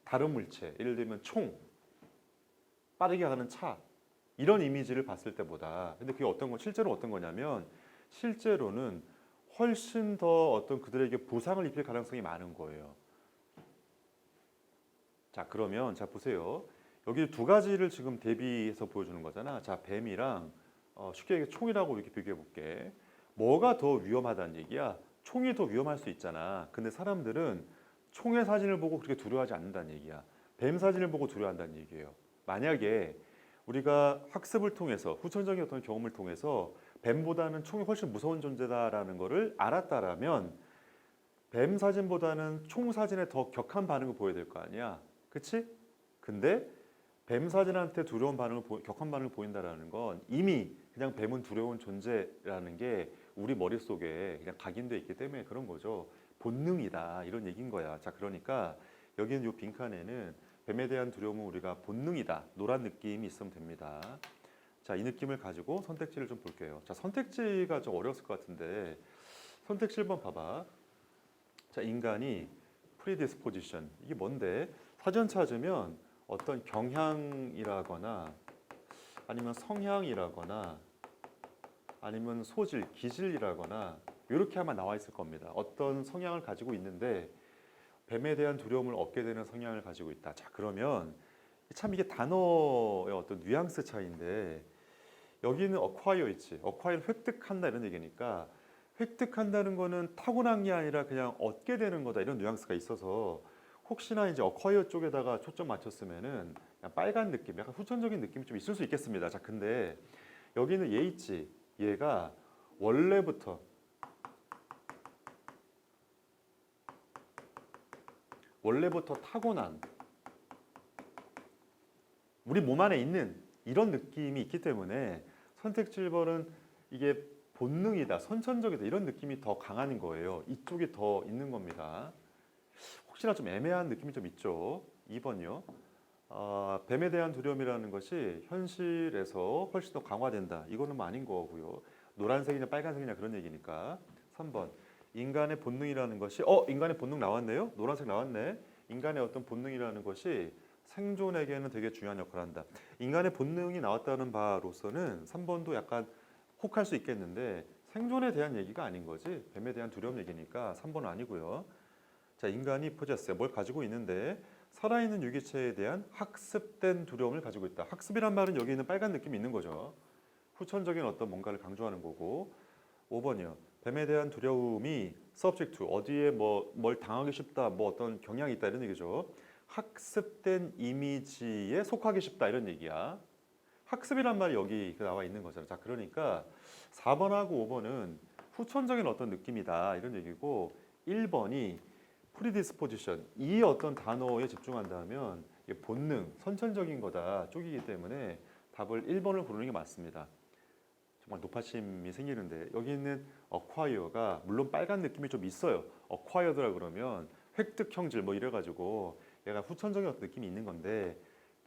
다른 물체. 예를 들면 총. 빠르게 가는 차 이런 이미지를 봤을 때보다 근데 그게 실제로 어떤 거냐면 실제로는 훨씬 더 어떤 그들에게 부상을 입힐 가능성이 많은 거예요. 자, 그러면 자 보세요. 여기 두 가지를 지금 대비해서 보여주는 거잖아. 자, 뱀이랑 쉽게 얘기해 총이라고 이렇게 비교해 볼게. 뭐가 더 위험하다는 얘기야? 총이 더 위험할 수 있잖아. 근데 사람들은 총의 사진을 보고 그렇게 두려워하지 않는다는 얘기야. 뱀 사진을 보고 두려워한다는 얘기예요. 만약에 우리가 학습을 통해서 후천적인 어떤 경험을 통해서 뱀보다는 총이 훨씬 무서운 존재다라는 것을 알았다라면 뱀 사진보다는 총 사진에 더 격한 반응을 보여야 될 거 아니야. 그치? 근데 뱀 사진한테 격한 반응을 보인다라는 건 이미 그냥 뱀은 두려운 존재라는 게 우리 머릿속에 그냥 각인돼 있기 때문에 그런 거죠. 본능이다 이런 얘기인 거야. 자, 그러니까 여기는 이 빈칸에는 뱀에 대한 두려움은 우리가 본능이다. 노란 느낌이 있으면 됩니다. 자, 이 느낌을 가지고 선택지를 좀 볼게요. 자, 선택지가 좀 어려웠을 것 같은데 선택지 1번 봐봐. 자, 인간이 프리디스포지션 이게 뭔데? 사전 찾으면 어떤 경향이라거나 아니면 성향이라거나 아니면 소질, 기질이라거나 이렇게 아마 나와 있을 겁니다. 어떤 성향을 가지고 있는데 뱀에 대한 두려움을 얻게 되는 성향을 가지고 있다. 자, 그러면 참 이게 단어의 어떤 뉘앙스 차이인데 여기는 acquire 있지. acquire는 획득한다 이런 얘기니까 획득한다는 거는 타고난 게 아니라 그냥 얻게 되는 거다 이런 뉘앙스가 있어서 혹시나 이제 acquire 쪽에다가 초점 맞췄으면은 그냥 빨간 느낌, 약간 후천적인 느낌이 좀 있을 수 있겠습니다. 자, 근데 여기는 얘 있지. 얘가 원래부터 타고난 우리 몸 안에 있는 이런 느낌이 있기 때문에 선택지 1번은 이게 본능이다, 선천적이다 이런 느낌이 더 강한 거예요. 이쪽이 더 있는 겁니다. 혹시나 좀 애매한 느낌이 좀 있죠. 2번이요. 뱀에 대한 두려움이라는 것이 현실에서 훨씬 더 강화된다. 이거는 뭐 아닌 거고요. 노란색이냐 빨간색이냐 그런 얘기니까. 3번. 인간의 본능이라는 것이 인간의 본능 나왔네요. 노란색 나왔네. 인간의 어떤 본능이라는 것이 생존에게는 되게 중요한 역할을 한다. 인간의 본능이 나왔다는 바로서는 3번도 약간 혹할 수 있겠는데 생존에 대한 얘기가 아닌 거지. 뱀에 대한 두려움 얘기니까 3번은 아니고요. 자, 인간이 포제스 뭘 가지고 있는데 살아있는 유기체에 대한 학습된 두려움을 가지고 있다. 학습이란 말은 여기 있는 빨간 느낌이 있는 거죠. 후천적인 어떤 뭔가를 강조하는 거고. 5번이요. 뱀에 대한 두려움이 subject to 어디에 뭘 당하기 쉽다, 뭐 어떤 경향이 있다 이런 얘기죠. 학습된 이미지에 속하기 쉽다 이런 얘기야. 학습이란 말이 여기 나와 있는 거잖아. 자, 그러니까 4번하고 5번은 후천적인 어떤 느낌이다 이런 얘기고 1번이 프리디스포지션 이 어떤 단어에 집중한다면 본능, 선천적인 거다 쪽이기 때문에 답을 1번을 고르는 게 맞습니다. 정말 높아심이 생기는데 여기 있는 acquire가 물론 빨간 느낌이 좀 있어요. acquired라 그러면 획득 형질 뭐 이래가지고 얘가 후천적인 어떤 느낌이 있는 건데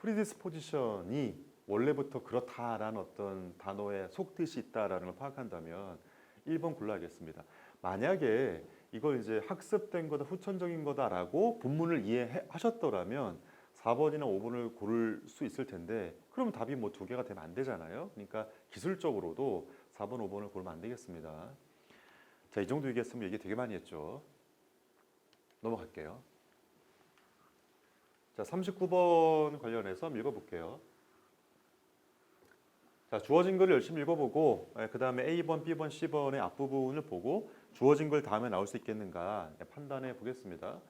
predisposition이 원래부터 그렇다라는 어떤 단어에 속뜻이 있다라는 걸 파악한다면 1번 골라야겠습니다. 만약에 이걸 이제 학습된 거다 후천적인 거다라고 본문을 이해하셨더라면 4번이나 5번을 고를 수 있을 텐데 그럼 답이 뭐 두 개가 되면 안 되잖아요. 그러니까 기술적으로도 4번, 5번을 고르면 안 되겠습니다. 자, 이 정도 얘기했으면 얘기 되게 많이 했죠. 넘어갈게요. 자, 39번 관련해서 한번 읽어볼게요. 자, 주어진 글을 열심히 읽어보고 그 다음에 A번, B번, C번의 앞부분을 보고 주어진 글 다음에 나올 수 있겠는가 판단해 보겠습니다.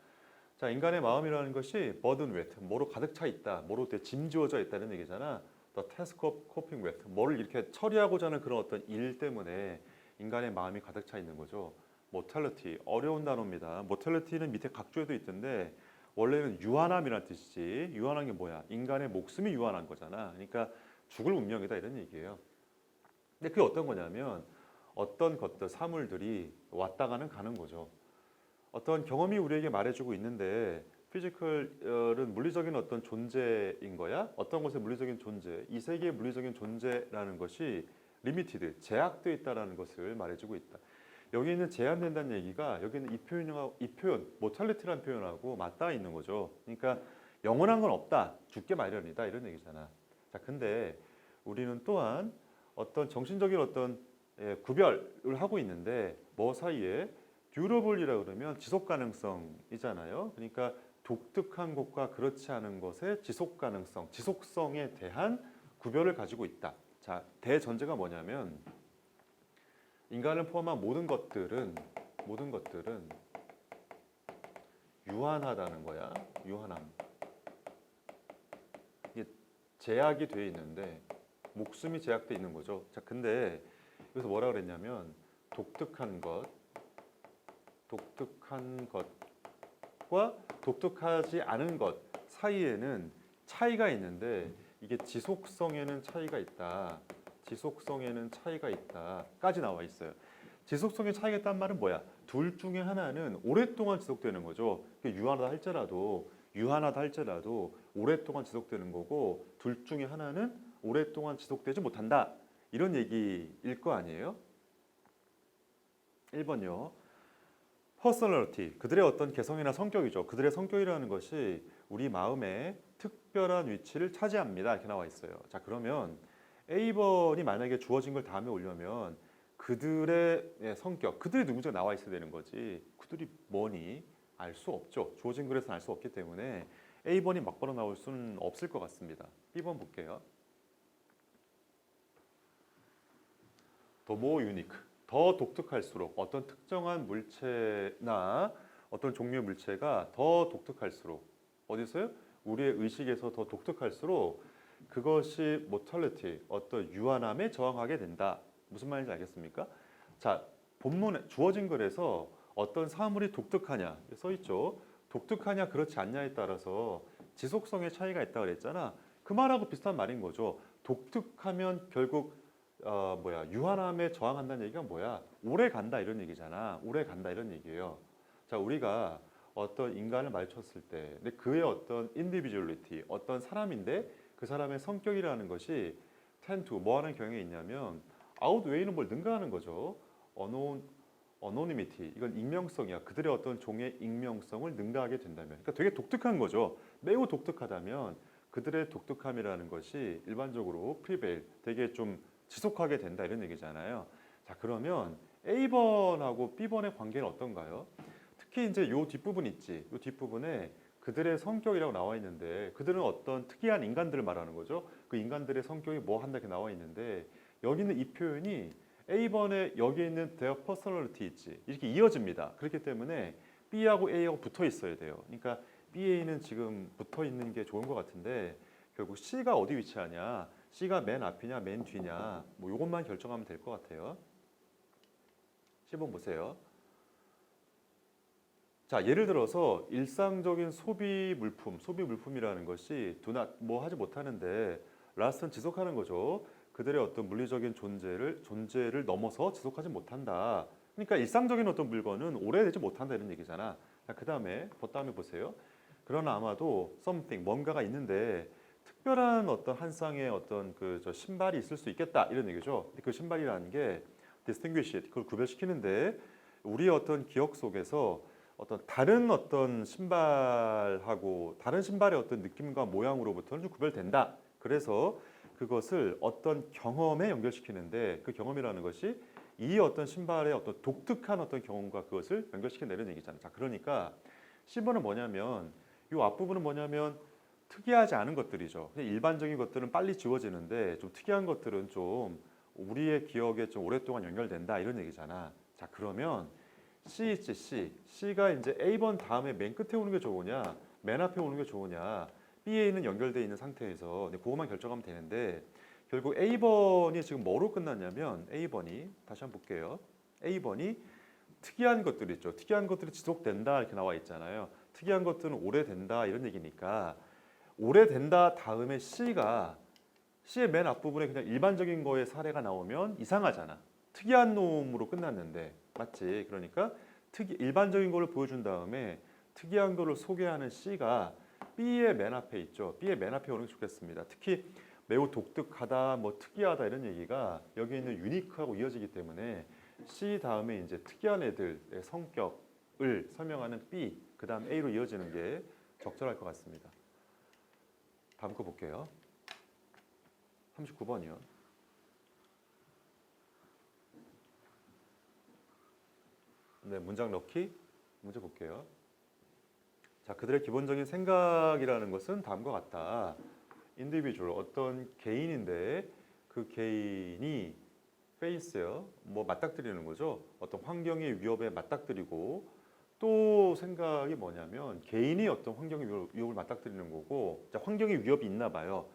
자, 인간의 마음이라는 것이 burden with, 뭐로 가득 차 있다, 뭐로 짐지어져 있다는 얘기잖아. The task of coping with, 뭐를 이렇게 처리하고자 하는 그런 어떤 일 때문에 인간의 마음이 가득 차 있는 거죠. mortality, 어려운 단어입니다. mortality는 밑에 각조에도 있던데 원래는 유한함이라는 뜻이지. 유한한 게 뭐야? 인간의 목숨이 유한한 거잖아. 그러니까 죽을 운명이다 이런 얘기예요. 근데 그게 어떤 거냐면 어떤 것들, 사물들이 왔다 가는 거죠. 어떤 경험이 우리에게 말해주고 있는데 피지컬은 물리적인 어떤 존재인 거야? 어떤 것의 물리적인 존재, 이 세계의 물리적인 존재라는 것이 리미티드, 제약되어 있다는 것을 말해주고 있다. 여기 있는 제한된다는 얘기가 여기는 이 표현, 모탈리티라는 표현하고 맞닿아 있는 거죠. 그러니까 영원한 건 없다, 죽게 마련이다 이런 얘기잖아. 자, 자, 근데 우리는 또한 어떤 정신적인 어떤 구별을 하고 있는데 뭐 사이에 듀러블이라 그러면 지속 가능성이잖아요. 그러니까 독특한 것과 그렇지 않은 것의 지속 가능성, 지속성에 대한 구별을 가지고 있다. 자, 대전제가 뭐냐면 인간을 포함한 모든 것들은 유한하다는 거야. 유한함. 이게 제약이 돼 있는데 목숨이 제약돼 있는 거죠. 자, 근데 여기서 뭐라 그랬냐면 독특한 것과 독특하지 않은 것 사이에는 차이가 있는데 이게 지속성에는 차이가 있다. 지속성에는 차이가 있다까지 나와 있어요. 지속성의 차이가 있다는 말은 뭐야? 둘 중에 하나는 오랫동안 지속되는 거죠. 유한하다 할지라도 오랫동안 지속되는 거고 둘 중에 하나는 오랫동안 지속되지 못한다. 이런 얘기일 거 아니에요? 1번요. 퍼스널리티, 그들의 어떤 개성이나 성격이죠. 그들의 성격이라는 것이 우리 마음에 특별한 위치를 차지합니다. 이렇게 나와 있어요. 자, 그러면 A번이 만약에 주어진 걸 다음에 오려면 그들의 성격, 그들이 누군지가 나와 있어야 되는 거지. 그들이 뭐니? 알 수 없죠. 주어진 글에서는 알 수 없기 때문에 A번이 막바로 나올 수는 없을 것 같습니다. B번 볼게요. 더 more unique, 더 독특할수록 어떤 특정한 물체나 어떤 종류의 물체가 더 독특할수록 어디서요? 우리의 의식에서 더 독특할수록 그것이 mortality, 어떤 유한함에 저항하게 된다. 무슨 말인지 알겠습니까? 자, 본문에 주어진 글에서 어떤 사물이 독특하냐 써 있죠. 독특하냐 그렇지 않냐에 따라서 지속성의 차이가 있다고 그랬잖아. 그 말하고 비슷한 말인 거죠. 독특하면 결국 유한함에 저항한다는 얘기가 뭐야? 오래 간다 이런 얘기잖아. 오래 간다 이런 얘기예요. 자, 우리가 어떤 인간을 마주쳤을 때, 근데 그의 어떤 individuality, 어떤 사람인데 그 사람의 성격이라는 것이 tend to 뭐 하는 경향이 있냐면 outweigh는 뭘 능가하는 거죠. anonymity, 이건 익명성이야. 그들의 어떤 종의 익명성을 능가하게 된다면, 그러니까 되게 독특한 거죠. 매우 독특하다면 그들의 독특함이라는 것이 일반적으로 prevail, 되게 좀 지속하게 된다 이런 얘기잖아요. 자, 그러면 A번하고 B번의 관계는 어떤가요? 특히 이제 요 뒷부분 있지. 요 뒷부분에 그들의 성격이라고 나와 있는데 그들은 어떤 특이한 인간들을 말하는 거죠. 그 인간들의 성격이 뭐 한다 이렇게 나와 있는데 여기는 이 표현이 A번에 여기 있는 their personality 있지. 이렇게 이어집니다. 그렇기 때문에 B하고 A하고 붙어 있어야 돼요. 그러니까 BA는 지금 붙어 있는 게 좋은 것 같은데 결국 C가 어디 위치하냐? C가 맨 앞이냐 맨 뒤냐 뭐 이것만 결정하면 될 것 같아요. 10번 보세요. 자, 예를 들어서 일상적인 소비 물품이라는 것이 do not 뭐 하지 못하는데 last는 지속하는 거죠. 그들의 어떤 물리적인 존재를 넘어서 지속하지 못한다. 그러니까 일상적인 어떤 물건은 오래되지 못한다 이런 얘기잖아. 자, 그다음에 보세요. 그러나 아마도 something 뭔가가 있는데 특별한 어떤 한 쌍의 어떤 저 신발이 있을 수 있겠다 이런 얘기죠. 그 신발이라는 게 distinguish it, 그걸 구별시키는데 우리의 어떤 기억 속에서 어떤 다른 어떤 신발하고 다른 신발의 어떤 느낌과 모양으로부터는 좀 구별된다. 그래서 그것을 어떤 경험에 연결시키는데 그 경험이라는 것이 이 어떤 신발의 어떤 독특한 어떤 경험과 그것을 연결시켜내는 얘기잖아요. 자, 그러니까 10번은 뭐냐면 이 앞부분은 뭐냐면 특이하지 않은 것들이죠. 그냥 일반적인 것들은 빨리 지워지는데 좀 특이한 것들은 좀 우리의 기억에 좀 오랫동안 연결된다 이런 얘기잖아. 자, 그러면 C 있지, C. C가 이제 A번 다음에 맨 끝에 오는 게 좋으냐, 맨 앞에 오는 게 좋으냐. B에는 연결되어 있는 상태에서 그것만 결정하면 되는데 결국 A번이 지금 뭐로 끝났냐면 A번이 다시 한번 볼게요. A번이 특이한 것들 있죠. 특이한 것들이 지속된다 이렇게 나와 있잖아요. 특이한 것들은 오래된다 이런 얘기니까 오래된다 다음에 C의 맨 앞부분에 그냥 일반적인 거의 사례가 나오면 이상하잖아. 특이한 놈으로 끝났는데 맞지? 그러니까 일반적인 거를 보여준 다음에 특이한 거를 소개하는 C가 B의 맨 앞에 있죠. B의 맨 앞에 오는 게 좋겠습니다. 특히 매우 독특하다, 뭐 특이하다 이런 얘기가 여기 있는 유니크하고 이어지기 때문에 C 다음에 이제 특이한 애들의 성격을 설명하는 B, 그 다음 A로 이어지는 게 적절할 것 같습니다. 다음 거 볼게요. 39번이요. 네, 문장 넣기 문제 볼게요. 자, 그들의 기본적인 생각이라는 것은 다음과 같다. individual, 어떤 개인인데 그 개인이 face요, 뭐 맞닥뜨리는 거죠. 어떤 환경의 위협에 맞닥뜨리고, 또 생각이 뭐냐면 개인이 어떤 환경의 위협을 맞닥뜨리는 거고, 자, 환경의 위협이 있나 봐요.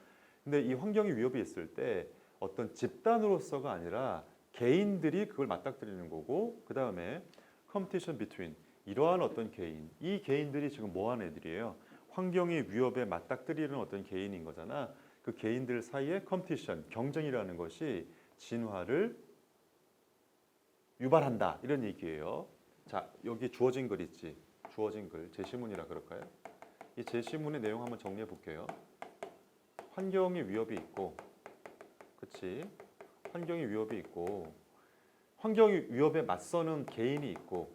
근데 이 환경의 위협이 있을 때 어떤 집단으로서가 아니라 개인들이 그걸 맞닥뜨리는 거고, 그 다음에 competition between, 이러한 어떤 개인, 이 개인들이 지금 뭐 하는 애들이에요? 환경의 위협에 맞닥뜨리는 어떤 개인인 거잖아. 그 개인들 사이에 컴피티션, 경쟁이라는 것이 진화를 유발한다, 이런 얘기예요. 자, 여기 주어진 글 있지. 주어진 글, 제시문이라 그럴까요? 이 제시문의 내용 한번 정리해 볼게요. 환경의 위협이 있고, 그치? 환경의 위협이 있고, 환경의 위협에 맞서는 개인이 있고,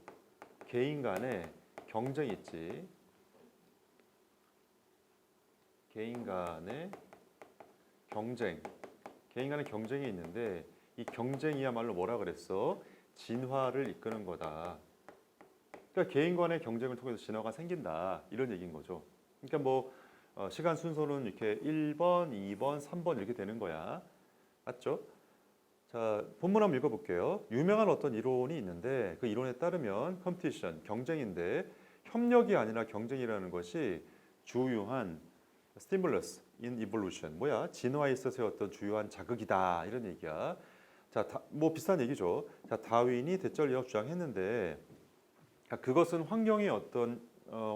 개인 간에 경쟁이 있지. 개인 간의 경쟁, 개인 간의 경쟁이 있는데, 이 경쟁이야말로 뭐라 그랬어? 진화를 이끄는 거다. 그러니까 개인 간의 경쟁을 통해서 진화가 생긴다, 이런 얘기인 거죠. 그러니까 뭐 시간 순서는 이렇게 1번, 2번, 3번 이렇게 되는 거야. 맞죠? 자, 본문 한번 읽어볼게요. 유명한 어떤 이론이 있는데, 그 이론에 따르면 컴피티션, 경쟁인데 협력이 아니라 경쟁이라는 것이 주요한 stimulus in evolution, 뭐야? 진화에 있어서의 어떤 주요한 자극이다, 이런 얘기야. 자, 뭐 비슷한 얘기죠. 자, 다윈이 대절력 주장했는데, 그것은 환경의 어떤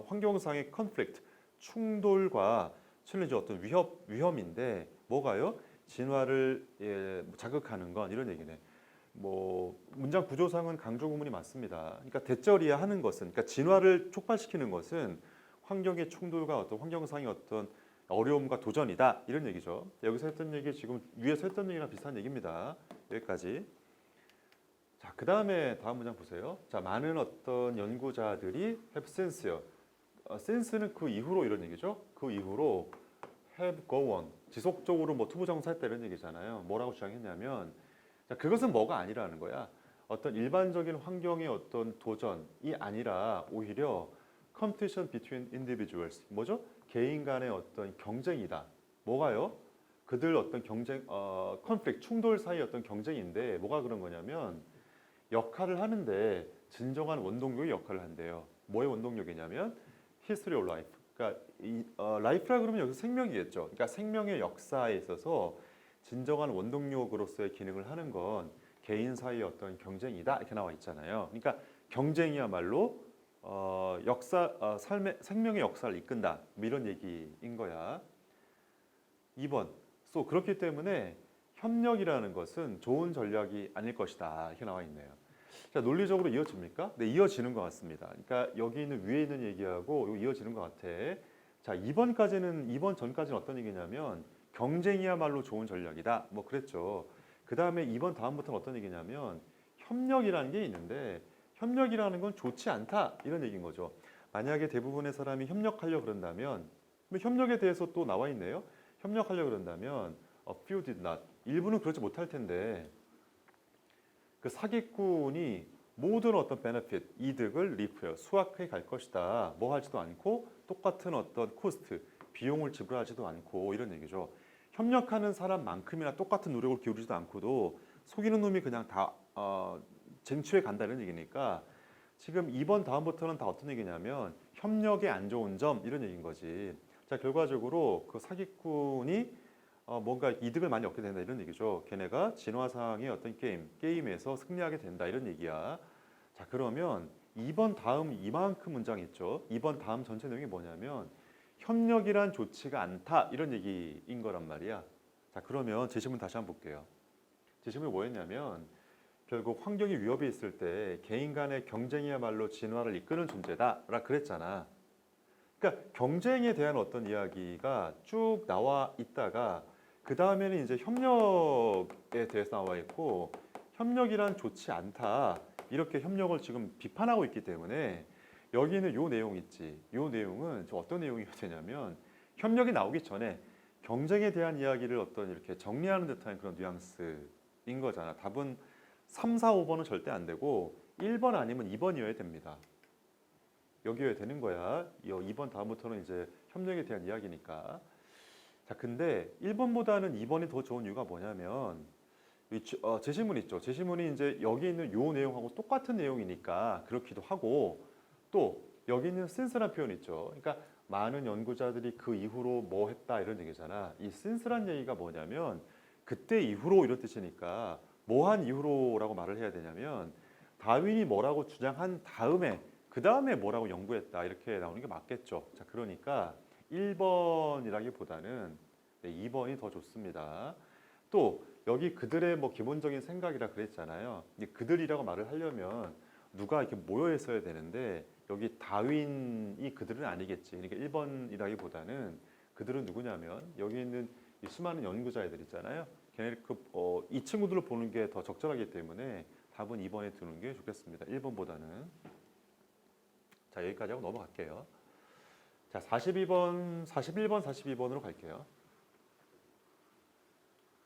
환경상의 컨플릭트, 충돌과 챌린지, 어떤 위험인데, 뭐가요? 진화를 자극하는 건, 이런 얘기네. 뭐 문장 구조상은 강조 구문이 맞습니다. 그러니까 대절이야 하는 것은, 그러니까 진화를 촉발시키는 것은 환경의 충돌과 어떤 환경상의 어떤 어려움과 도전이다, 이런 얘기죠. 여기서 했던 얘기 지금 위에서 했던 얘기랑 비슷한 얘기입니다. 여기까지. 자, 그 다음에 다음 문장 보세요. 자, 많은 어떤 연구자들이 have since요. since는 그 이후로, 이런 얘기죠. 그 이후로 have go on, 지속적으로 뭐 투부정사했다, 이런 얘기잖아요. 뭐라고 주장했냐면, 자, 그것은 뭐가 아니라는 거야. 어떤 일반적인 환경의 어떤 도전이 아니라 오히려 competition between individuals, 뭐죠? 개인 간의 어떤 경쟁이다. 뭐가요? 그들 어떤 경쟁, conflict, 충돌 사이의 어떤 경쟁인데, 뭐가 그런 거냐면 역할을 하는데 진정한 원동력의 역할을 한대요. 뭐의 원동력이냐면 history of life. 그러니까 life라 그러면 여기서 생명이겠죠. 그러니까 생명의 역사에 있어서 진정한 원동력으로서의 기능을 하는 건 개인 사이의 어떤 경쟁이다, 이렇게 나와 있잖아요. 그러니까 경쟁이야말로 삶의 생명의 역사를 이끈다, 뭐 이런 얘기인 거야. 2번. 그렇기 때문에 협력이라는 것은 좋은 전략이 아닐 것이다, 이렇게 나와 있네요. 자, 논리적으로 이어집니까? 네, 이어지는 것 같습니다. 그러니까 여기 있는 위에 있는 얘기하고 이거 이어지는 것 같아. 자, 2번 전까지는 어떤 얘기냐면 경쟁이야말로 좋은 전략이다, 뭐 그랬죠. 그 다음에 2번 다음부터는 어떤 얘기냐면 협력이라는 게 있는데, 협력이라는 건 좋지 않다, 이런 얘기인 거죠. 만약에 대부분의 사람이 협력하려고 그런다면, 협력에 대해서 또 나와 있네요. 협력하려고 그런다면 a few did not, 일부는 그렇지 못할 텐데, 그 사기꾼이 모든 어떤 베네핏, 이득을 리프해요, 수확해 갈 것이다. 뭐 하지도 않고 똑같은 어떤 코스트, 비용을 지불하지도 않고, 이런 얘기죠. 협력하는 사람만큼이나 똑같은 노력을 기울이지도 않고도 속이는 놈이 그냥 다 쟁취해 간다는 얘기니까, 지금 2번 다음부터는 다 어떤 얘기냐면 협력의 안 좋은 점, 이런 얘기인 거지. 자, 결과적으로 그 사기꾼이 뭔가 이득을 많이 얻게 된다, 이런 얘기죠. 걔네가 진화상의 어떤 게임에서 승리하게 된다, 이런 얘기야. 자, 그러면 2번 다음 이만큼 문장 있죠. 2번 다음 전체 내용이 뭐냐면 협력이란 좋지가 않다, 이런 얘기인 거란 말이야. 자, 그러면 제시문 다시 한번 볼게요. 제시문이 뭐였냐면 결국 환경의 위협이 있을 때 개인 간의 경쟁이야말로 진화를 이끄는 존재다라 그랬잖아. 그러니까 경쟁에 대한 어떤 이야기가 쭉 나와 있다가 그 다음에는 이제 협력에 대해서 나와 있고, 협력이란 좋지 않다, 이렇게 협력을 지금 비판하고 있기 때문에 여기는 요 내용 있지. 요 내용은 어떤 내용이 되냐면 협력이 나오기 전에 경쟁에 대한 이야기를 어떤 이렇게 정리하는 듯한 그런 뉘앙스인 거잖아. 답은 3, 4, 5번은 절대 안 되고 1번 아니면 2번이어야 됩니다. 여기여야 되는 거야. 2번 다음부터는 이제 협력에 대한 이야기니까. 자, 근데 1번보다는 2번이 더 좋은 이유가 뭐냐면 제시문 있죠. 제시문이 이제 여기 있는 요 내용하고 똑같은 내용이니까 그렇기도 하고 또 여기 있는 since란 표현 있죠. 그러니까 많은 연구자들이 그 이후로 뭐 했다 이런 얘기잖아. 이 since란 얘기가 뭐냐면 그때 이후로 이런 뜻이니까 뭐 한 이후로라고 말을 해야 되냐면 다윈이 뭐라고 주장한 다음에 그 다음에 뭐라고 연구했다 이렇게 나오는 게 맞겠죠. 자, 그러니까 1번이라기보다는 2번이 더 좋습니다. 또 여기 그들의 뭐 기본적인 생각이라 그랬잖아요. 그들이라고 말을 하려면 누가 이렇게 모여 있어야 되는데 여기 다윈이 그들은 아니겠지. 그러니까 1번이라기보다는 그들은 누구냐면 여기 있는 이 수많은 연구자애들 있잖아요. 걔네 이 친구들을 보는 게 더 적절하기 때문에 답은 2번에 두는 게 좋겠습니다. 1번보다는. 자, 여기까지 하고 넘어갈게요. 자, 41번, 42번으로 갈게요.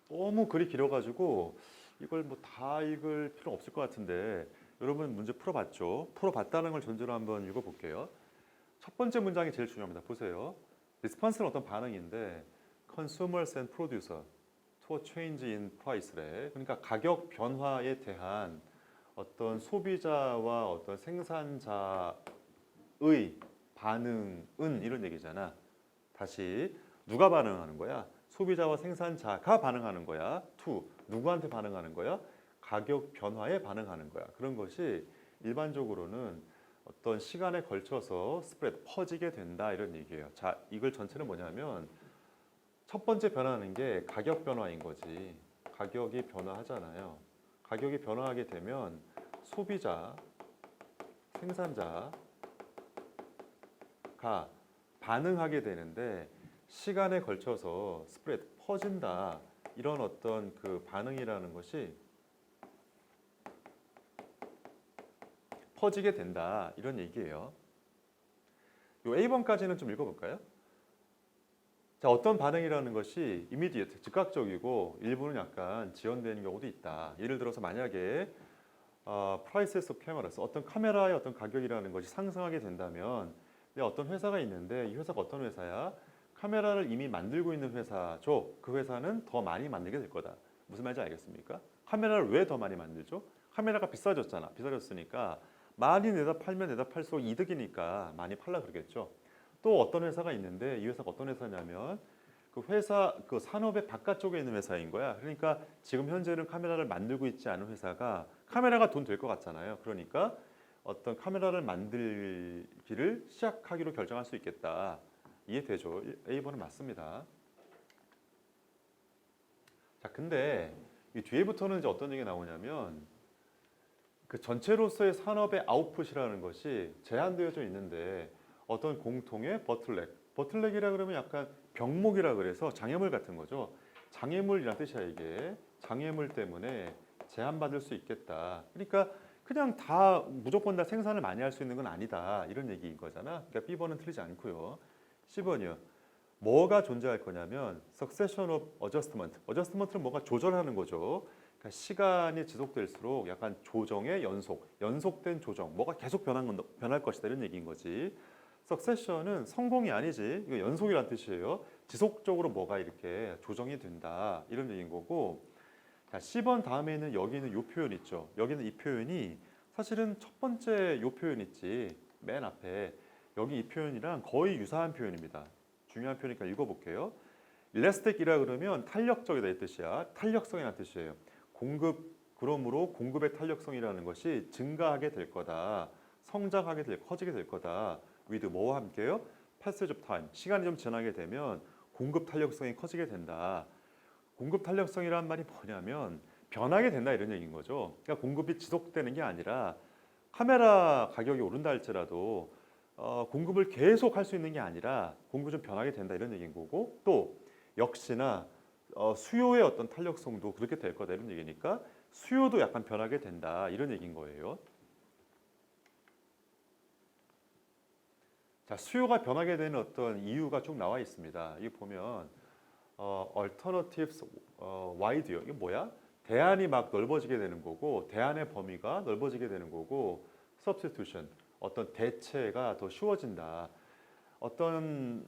너무 글이 길어가지고 이걸 뭐 다 읽을 필요 없을 것 같은데 여러분 문제 풀어봤죠? 풀어봤다는 걸 전제로 한번 읽어볼게요. 첫 번째 문장이 제일 중요합니다. 보세요. response는 어떤 반응인데 consumers and producer to a change in price래. 그러니까 가격 변화에 대한 어떤 소비자와 어떤 생산자의 반응은 이런 얘기잖아. 다시 누가 반응하는 거야? 소비자와 생산자가 반응하는 거야. to 누구한테 반응하는 거야? 가격 변화에 반응하는 거야. 그런 것이 일반적으로는 어떤 시간에 걸쳐서 스프레드 퍼지게 된다 이런 얘기예요. 자, 이걸 전체는 뭐냐면 첫 번째 변화하는 게 가격 변화인 거지. 가격이 변화하잖아요. 가격이 변화하게 되면 소비자, 생산자가 반응하게 되는데 시간에 걸쳐서 스프레드 퍼진다. 이런 어떤 그 반응이라는 것이 퍼지게 된다. 이런 얘기예요. 요 A번까지는 좀 읽어볼까요? 자, 어떤 반응이라는 것이 immediate, 즉각적이고 일부는 약간 지연되는 경우도 있다. 예를 들어서 만약에 prices of cameras, 어떤 카메라의 어떤 가격이라는 것이 상승하게 된다면 어떤 회사가 있는데 이 회사가 어떤 회사야? 카메라를 이미 만들고 있는 회사죠. 그 회사는 더 많이 만들게 될 거다. 무슨 말인지 알겠습니까? 카메라를 왜 더 많이 만들죠? 카메라가 비싸졌잖아. 비싸졌으니까 많이 내다 팔면 내다 팔수록 이득이니까 많이 팔라 그러겠죠. 또 어떤 회사가 있는데 이 회사가 어떤 회사냐면 그 회사 그 산업의 바깥쪽에 있는 회사인 거야. 그러니까 지금 현재는 카메라를 만들고 있지 않은 회사가 카메라가 돈 될 것 같잖아요. 그러니까 어떤 카메라를 만들기를 시작하기로 결정할 수 있겠다. 이해되죠? A번은 맞습니다. 자, 근데 이 뒤에부터는 이제 어떤 얘기가 나오냐면 그 전체로서의 산업의 아웃풋이라는 것이 제한되어져 있는데 어떤 공통의 버틀렉이라 그러면 약간 병목이라 그래서 장애물 같은 거죠. 장애물이란 뜻이야 이게. 장애물 때문에 제한받을 수 있겠다. 그러니까 그냥 다 무조건 다 생산을 많이 할 수 있는 건 아니다. 이런 얘기인 거잖아. 그러니까 B번은 틀리지 않고요. C번이요. 뭐가 존재할 거냐면 succession of adjustment. adjustment는 뭐가 조절하는 거죠. 그러니까 시간이 지속될수록 약간 조정의 연속된 조정. 뭐가 계속 변할 것이다 이런 얘기인 거지. succession은 성공이 아니지. 이거 연속이란 뜻이에요. 지속적으로 뭐가 이렇게 조정이 된다 이런 얘기인 거고. 자, C번 다음에는 여기는 이 표현 있죠. 여기는 이 표현이 사실은 첫 번째 이 표현 있지. 맨 앞에 여기 이 표현이랑 거의 유사한 표현입니다. 중요한 표현이니까 읽어볼게요. elastic이라 그러면 탄력적이다 이 뜻이야. 탄력성이라는 뜻이에요. 그러므로 공급의 탄력성이라는 것이 증가하게 될 거다. 커지게 될 거다. with 뭐와 함께요? passage of time. 시간이 좀 지나게 되면 공급 탄력성이 커지게 된다. 공급 탄력성이란 말이 뭐냐면 변하게 된다 이런 얘기인 거죠. 그러니까 공급이 지속되는 게 아니라 카메라 가격이 오른다 할지라도 공급을 계속 할 수 있는 게 아니라 공급이 좀 변하게 된다 이런 얘기인 거고 또 역시나 수요의 어떤 탄력성도 그렇게 될 거다 이런 얘기니까 수요도 약간 변하게 된다 이런 얘기인 거예요. 자, 수요가 변하게 되는 어떤 이유가 쭉 나와 있습니다. 이거 보면 alternatives wide요. 이게 뭐야? 대안이 막 넓어지게 되는 거고 대안의 범위가 넓어지게 되는 거고 substitution 어떤 대체가 더 쉬워진다. 어떤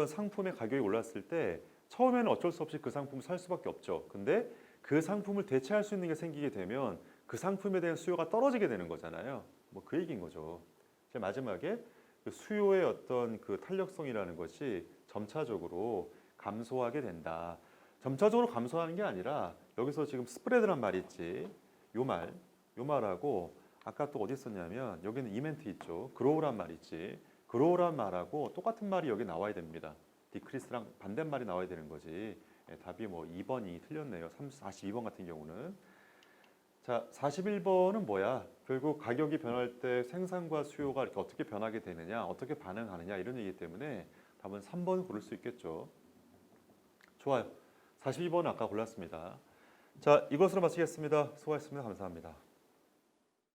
상품의 가격이 올랐을 때 처음에는 어쩔 수 없이 그 상품을 살 수밖에 없죠. 근데 그 상품을 대체할 수 있는 게 생기게 되면 그 상품에 대한 수요가 떨어지게 되는 거잖아요. 뭐 그 얘기인 거죠. 이제 마지막에 그 수요의 어떤 그 탄력성이라는 것이 점차적으로 감소하게 된다. 점차적으로 감소하는 게 아니라 여기서 지금 스프레드란 말이 있지. 요 말하고 아까 또 어디 있었냐면 여기는 이멘트 있죠. 그로우란 말이 있지. 그로우란 말하고 똑같은 말이 여기 나와야 됩니다. 디크리스랑 반대말이 나와야 되는 거지. 답이 뭐 2번이 틀렸네요. 42번 같은 경우는. 자, 41번은 뭐야? 결국 가격이 변할 때 생산과 수요가 이렇게 어떻게 변하게 되느냐, 어떻게 반응하느냐 이런 얘기 때문에 답은 3번 고를 수 있겠죠. 좋아요. 42번은 아까 골랐습니다. 자, 이것으로 마치겠습니다. 수고하셨습니다. 감사합니다.